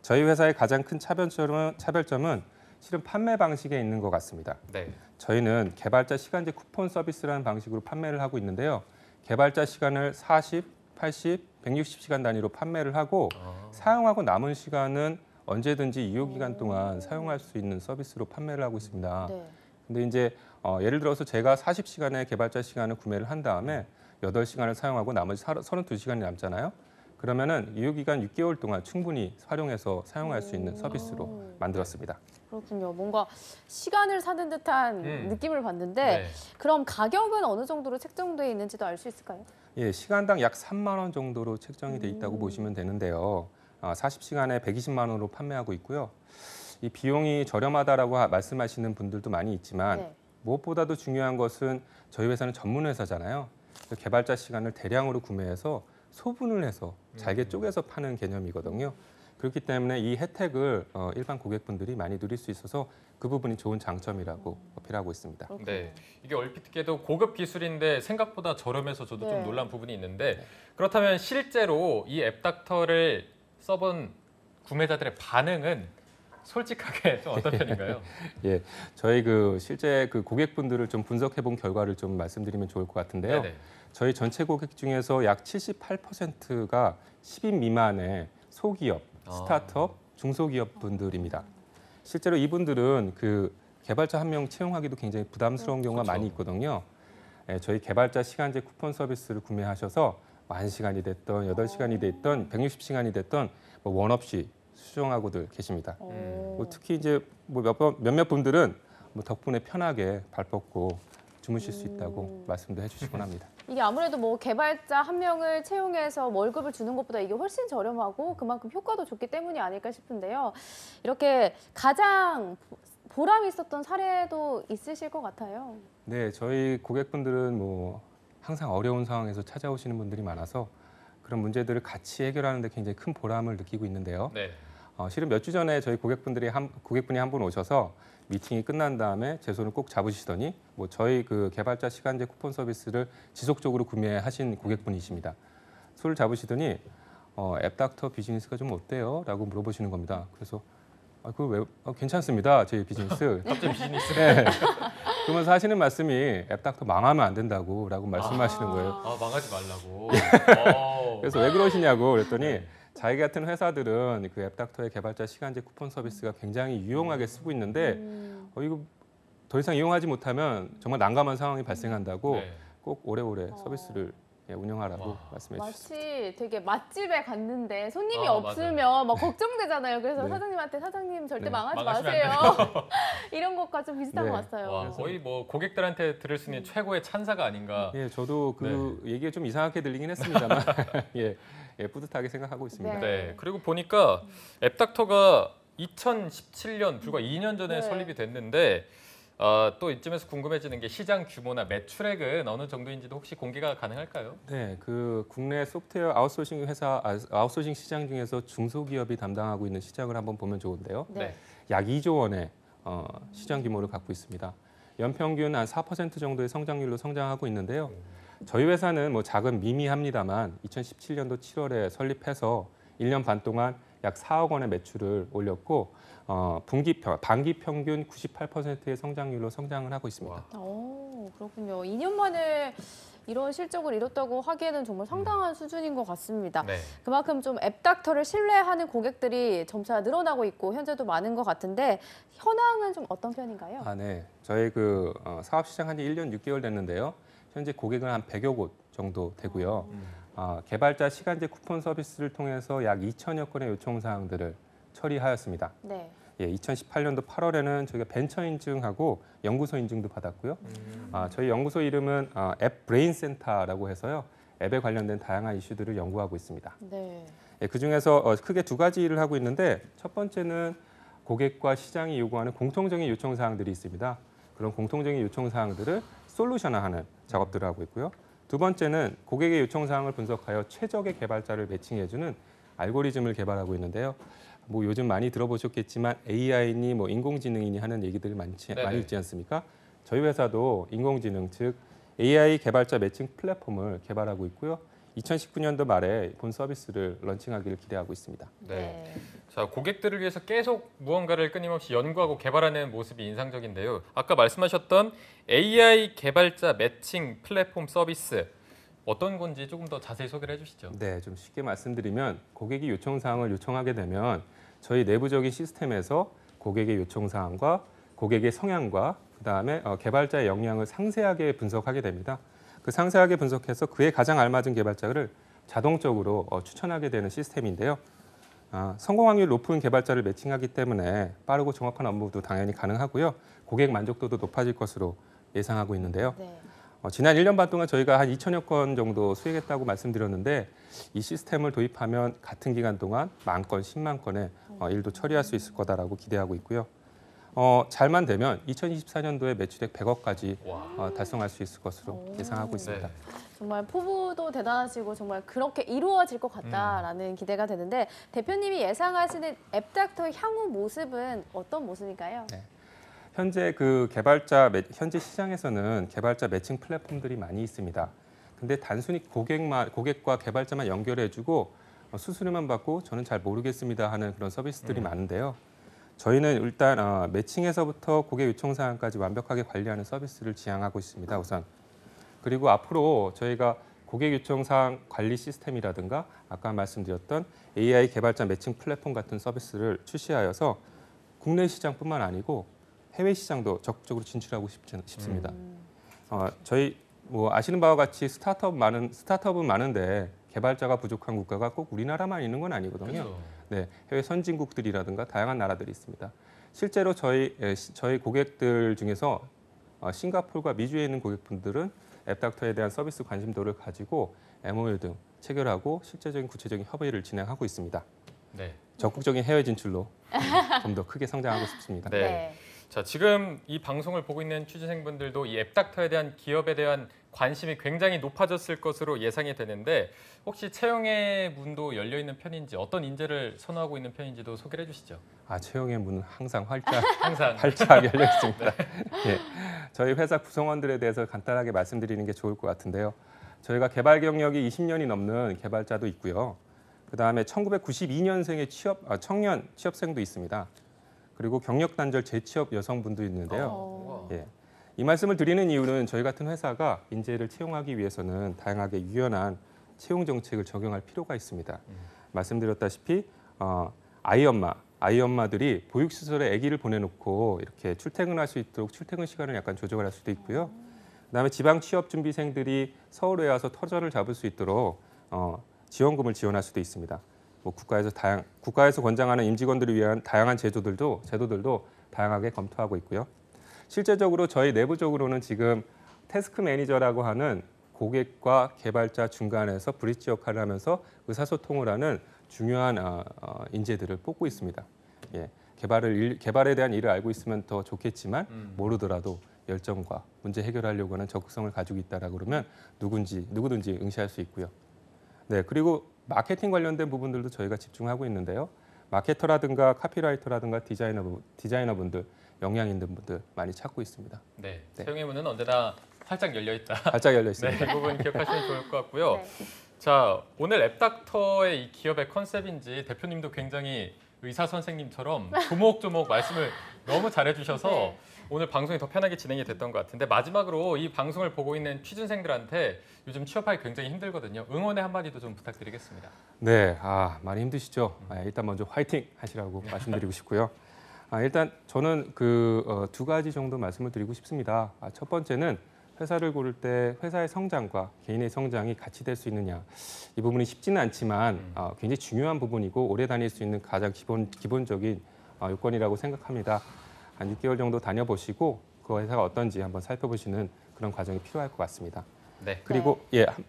저희 회사의 가장 큰 차별점은 실은 판매 방식에 있는 것 같습니다. 네. 저희는 개발자 시간제 쿠폰 서비스라는 방식으로 판매를 하고 있는데요. 개발자 시간을 40, 80, 160시간 단위로 판매를 하고 사용하고 남은 시간은 언제든지 유효기간 동안 사용할 수 있는 서비스로 판매를 하고 있습니다. 네. 근데 이제 예를 들어서 제가 40시간의 개발자 시간을 구매를 한 다음에 8시간을 사용하고 나머지 32시간이 남잖아요. 그러면은 유효기간 6개월 동안 충분히 활용해서 사용할 수 있는 서비스로 만들었습니다. 그렇군요. 뭔가 시간을 사는 듯한 느낌을 받는데 네. 그럼 가격은 어느 정도로 책정되어 있는지도 알 수 있을까요? 예, 시간당 약 3만 원 정도로 책정이 돼 있다고 보시면 되는데요. 40시간에 120만 원으로 판매하고 있고요. 이 비용이 저렴하다라고 말씀하시는 분들도 많이 있지만 네. 무엇보다도 중요한 것은 저희 회사는 전문 회사잖아요. 개발자 시간을 대량으로 구매해서 소분을 해서 잘게 쪼개서 파는 개념이거든요. 그렇기 때문에 이 혜택을 일반 고객분들이 많이 누릴 수 있어서 그 부분이 좋은 장점이라고 어필하고 있습니다. 네, 이게 얼핏 듣기에도 고급 기술인데 생각보다 저렴해서 저도 네. 좀 놀란 부분이 있는데 그렇다면 실제로 이 앱닥터를 써본 구매자들의 반응은 솔직하게 좀 어떤 편인가요? 예, 저희 실제 고객분들을 좀 분석해 본 결과를 좀 말씀드리면 좋을 것 같은데요. 네네. 저희 전체 고객 중에서 약 78%가 10인 미만의 소기업, 스타트업, 중소기업 분들입니다. 실제로 이분들은 개발자 한 명 채용하기도 굉장히 부담스러운 경우가 그렇죠. 많이 있거든요. 예, 저희 개발자 시간제 쿠폰 서비스를 구매하셔서 10시간이 됐던 8시간이 됐던 160시간이 됐던 원 없이 수정하고들 계십니다. 특히 이제 몇몇 분들은 덕분에 편하게 발 뻗고 주무실 수 있다고 말씀도 해주시곤 합니다. 이게 아무래도 개발자 한 명을 채용해서 월급을 주는 것보다 이게 훨씬 저렴하고 그만큼 효과도 좋기 때문이 아닐까 싶은데요. 이렇게 가장 보람 있었던 사례도 있으실 것 같아요. 네, 저희 고객분들은 항상 어려운 상황에서 찾아오시는 분들이 많아서 그런 문제들을 같이 해결하는 데 굉장히 큰 보람을 느끼고 있는데요. 네. 실은 몇 주 전에 저희 고객분이 한 분 오셔서 미팅이 끝난 다음에 제 손을 꼭 잡으시더니 저희 개발자 시간제 쿠폰 서비스를 지속적으로 구매하신 고객분이십니다. 손을 잡으시더니 앱닥터 비즈니스가 좀 어때요? 라고 물어보시는 겁니다. 그래서 괜찮습니다. 저희 비즈니스. 갑자기 비즈니스. 네. 그러면서 하시는 말씀이 앱닥터 망하면 안 된다고 라고 말씀하시는 거예요. 망하지 말라고. 그래서 왜 그러시냐고 그랬더니 네. 자기 같은 회사들은 앱닥터의 개발자 시간제 쿠폰 서비스가 굉장히 유용하게 쓰고 있는데 이거 더 이상 이용하지 못하면 정말 난감한 상황이 발생한다고 네. 꼭 오래오래 서비스를 운영하라고 말씀해 주셨습니다. 마치 되게 맛집에 갔는데 손님이 아, 없으면 막 걱정되잖아요. 그래서 네. 사장님한테 사장님 절대 네. 망하지 망하시면 마세요. 이런 것과 좀 비슷한 네. 것 같아요. 와, 거의 뭐 고객들한테 들을 수 있는 최고의 찬사가 아닌가. 예, 저도 그 얘기가 좀 이상하게 들리긴 했습니다만 예, 뿌듯하게 생각하고 있습니다. 네. 네. 그리고 보니까 앱닥터가 2017년 불과 2년 전에 네. 설립이 됐는데 또 이쯤에서 궁금해지는 게 시장 규모나 매출액은 어느 정도인지도 혹시 공개가 가능할까요? 네, 그 국내 소프트웨어 아웃소싱 회사 아웃소싱 시장 중에서 중소기업이 담당하고 있는 시장을 한번 보면 좋은데요. 네. 약 2조 원의 시장 규모를 갖고 있습니다. 연평균 한 4% 정도의 성장률로 성장하고 있는데요. 저희 회사는 뭐 작은 미미합니다만 2017년도 7월에 설립해서 1년 반 동안 약 4억 원의 매출을 올렸고 반기 평균 98%의 성장률로 성장을 하고 있습니다. 오, 그렇군요. 2년 만에 이런 실적을 이뤘다고 하기에는 정말 상당한 수준인 것 같습니다. 네. 그만큼 좀 앱닥터를 신뢰하는 고객들이 점차 늘어나고 있고 현재도 많은 것 같은데 현황은 좀 어떤 편인가요? 네. 저희 그 사업 시작한 지 1년 6개월 됐는데요. 현재 고객은 한 100여 곳 정도 되고요. 개발자 시간제 쿠폰 서비스를 통해서 약 2천여 건의 요청 사항들을 처리하였습니다. 네. 예, 2018년도 8월에는 저희가 벤처 인증하고 연구소 인증도 받았고요. 저희 연구소 이름은 앱 브레인 센터라고 해서요. 앱에 관련된 다양한 이슈들을 연구하고 있습니다. 네. 예, 그중에서 크게 두 가지 일을 하고 있는데 첫 번째는 고객과 시장이 요구하는 공통적인 요청 사항들이 있습니다. 그런 공통적인 요청 사항들을 솔루션화하는 작업들을 하고 있고요. 두 번째는 고객의 요청 사항을 분석하여 최적의 개발자를 매칭해주는 알고리즘을 개발하고 있는데요. 뭐 요즘 많이 들어보셨겠지만 AI니 뭐 인공지능이니 하는 얘기들이 많이 있지 않습니까? 저희 회사도 인공지능 즉 AI 개발자 매칭 플랫폼을 개발하고 있고요. 2019년도 말에 본 서비스를 런칭하기를 기대하고 있습니다. 네. 자, 고객들을 위해서 계속 무언가를 끊임없이 연구하고 개발하는 모습이 인상적인데요. 아까 말씀하셨던 AI 개발자 매칭 플랫폼 서비스 어떤 건지 조금 더 자세히 소개를 해주시죠. 네, 좀 쉽게 말씀드리면 고객이 요청 사항을 요청하게 되면 저희 내부적인 시스템에서 고객의 요청 사항과 고객의 성향과 그다음에 개발자의 역량을 상세하게 분석하게 됩니다. 그 상세하게 분석해서 그에 가장 알맞은 개발자를 자동적으로 추천하게 되는 시스템인데요. 성공 확률 높은 개발자를 매칭하기 때문에 빠르고 정확한 업무도 당연히 가능하고요. 고객 만족도도 높아질 것으로 예상하고 있는데요. 네. 지난 1년 반 동안 저희가 한 2천여 건 정도 수행했다고 말씀드렸는데 이 시스템을 도입하면 같은 기간 동안 10,000건, 10만 건의 일도 처리할 수 있을 거다라고 기대하고 있고요. 잘만 되면 2024년도에 매출액 100억까지 달성할 수 있을 것으로 예상하고 있습니다. 네. 정말 포부도 대단하시고 정말 그렇게 이루어질 것 같다라는 기대가 되는데 대표님이 예상하시는 앱닥터의 향후 모습은 어떤 모습일까요? 네. 현재 현재 시장에서는 개발자 매칭 플랫폼들이 많이 있습니다. 근데 단순히 고객과 개발자만 연결해주고 수수료만 받고 저는 잘 모르겠습니다 하는 그런 서비스들이 많은데요. 저희는 일단 매칭에서부터 고객 요청 사항까지 완벽하게 관리하는 서비스를 지향하고 있습니다. 우선. 그리고 앞으로 저희가 고객 요청 사항 관리 시스템이라든가 아까 말씀드렸던 AI 개발자 매칭 플랫폼 같은 서비스를 출시하여서 국내 시장뿐만 아니고 해외 시장도 적극적으로 진출하고 싶습니다. 저희 뭐 아시는 바와 같이 스타트업은 많은데 개발자가 부족한 국가가 꼭 우리나라만 있는 건 아니거든요. 그렇죠. 네, 해외 선진국들이라든가 다양한 나라들이 있습니다. 실제로 저희 고객들 중에서 싱가포르와 미주에 있는 고객분들은 앱닥터에 대한 서비스 관심도를 가지고 MOU 등 체결하고 실제적인 구체적인 협의를 진행하고 있습니다. 네. 적극적인 해외 진출로 좀 더 크게 성장하고 싶습니다. 네. 자, 지금 이 방송을 보고 있는 취재생분들도 이 앱닥터에 대한 기업에 대한 관심이 굉장히 높아졌을 것으로 예상이 되는데 혹시 채용의 문도 열려 있는 편인지 어떤 인재를 선호하고 있는 편인지도 소개를 해주시죠. 채용의 문은 항상 항상 활짝 열려 있습니다. 네. 저희 회사 구성원들에 대해서 간단하게 말씀드리는 게 좋을 것 같은데요. 저희가 개발 경력이 20년이 넘는 개발자도 있고요. 그다음에 1992년생의 청년 취업생도 있습니다. 그리고 경력 단절 재취업 여성분도 있는데요. 예. 이 말씀을 드리는 이유는 저희 같은 회사가 인재를 채용하기 위해서는 다양하게 유연한 채용 정책을 적용할 필요가 있습니다. 말씀드렸다시피 아이엄마들이 보육시설에 아기를 보내놓고 이렇게 출퇴근할 수 있도록 출퇴근 시간을 약간 조정을 할 수도 있고요. 그다음에 지방 취업 준비생들이 서울에 와서 터전을 잡을 수 있도록 지원금을 지원할 수도 있습니다. 뭐 국가에서 권장하는 임직원들을 위한 다양한 제도들도 다양하게 검토하고 있고요. 실제적으로 저희 내부적으로는 지금 태스크 매니저라고 하는 고객과 개발자 중간에서 브릿지 역할을 하면서 의사소통을 하는 중요한 인재들을 뽑고 있습니다. 예, 개발에 대한 일을 알고 있으면 더 좋겠지만 모르더라도 열정과 문제 해결하려고 하는 적극성을 가지고 있다라고 그러면 누구든지 응시할 수 있고요. 네, 그리고 마케팅 관련된 부분들도 저희가 집중하고 있는데요. 마케터라든가 카피라이터라든가 디자이너분들, 역량 있는 분들 많이 찾고 있습니다. 네, 네. 채용의 문은 언제나 활짝 열려 있다. 활짝 열려 있습니다. 네, 이 부분 기억하시면 좋을 것 같고요. 네. 자, 오늘 앱닥터의 이 기업의 컨셉인지 대표님도 굉장히 의사 선생님처럼 조목조목 말씀을 너무 잘해주셔서 네. 오늘 방송이 더 편하게 진행이 됐던 것 같은데 마지막으로 이 방송을 보고 있는 취준생들한테 요즘 취업하기 굉장히 힘들거든요. 응원의 한마디도 좀 부탁드리겠습니다. 네, 많이 힘드시죠? 일단 먼저 화이팅 하시라고 말씀드리고 싶고요. 일단 저는 두 가지 정도 말씀을 드리고 싶습니다. 첫 번째는 회사를 고를 때 회사의 성장과 개인의 성장이 같이 될 수 있느냐. 이 부분이 쉽지는 않지만 굉장히 중요한 부분이고 오래 다닐 수 있는 가장 기본적인 요건이라고 생각합니다. 한 6개월 정도 다녀보시고 그 회사가 어떤지 한번 살펴보시는 그런 과정이 필요할 것 같습니다. 네. 그리고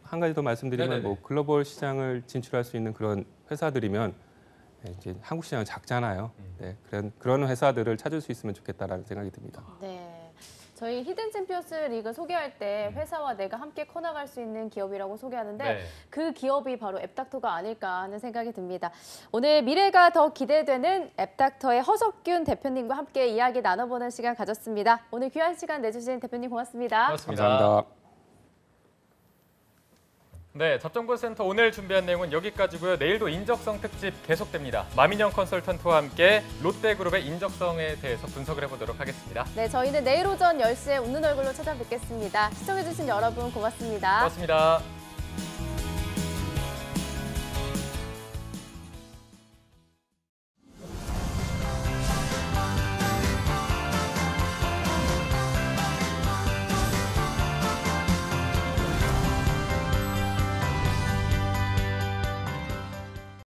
한 가지 더 말씀드리면 네네네. 뭐 글로벌 시장을 진출할 수 있는 그런 회사들이면 이제 한국 시장은 작잖아요. 네, 그런 회사들을 찾을 수 있으면 좋겠다라는 생각이 듭니다. 네. 저희 히든 챔피언스 리그 소개할 때 회사와 내가 함께 커나갈 수 있는 기업이라고 소개하는데 네. 그 기업이 바로 앱닥터가 아닐까 하는 생각이 듭니다. 오늘 미래가 더 기대되는 앱닥터의 허석균 대표님과 함께 이야기 나눠보는 시간 가졌습니다. 오늘 귀한 시간 내주신 대표님 고맙습니다. 고맙습니다. 감사합니다. 네, 잡정보센터 오늘 준비한 내용은 여기까지고요. 내일도 인적성 특집 계속됩니다. 마민영 컨설턴트와 함께 롯데그룹의 인적성에 대해서 분석을 해보도록 하겠습니다. 네, 저희는 내일 오전 10시에 웃는 얼굴로 찾아뵙겠습니다. 시청해주신 여러분 고맙습니다. 고맙습니다.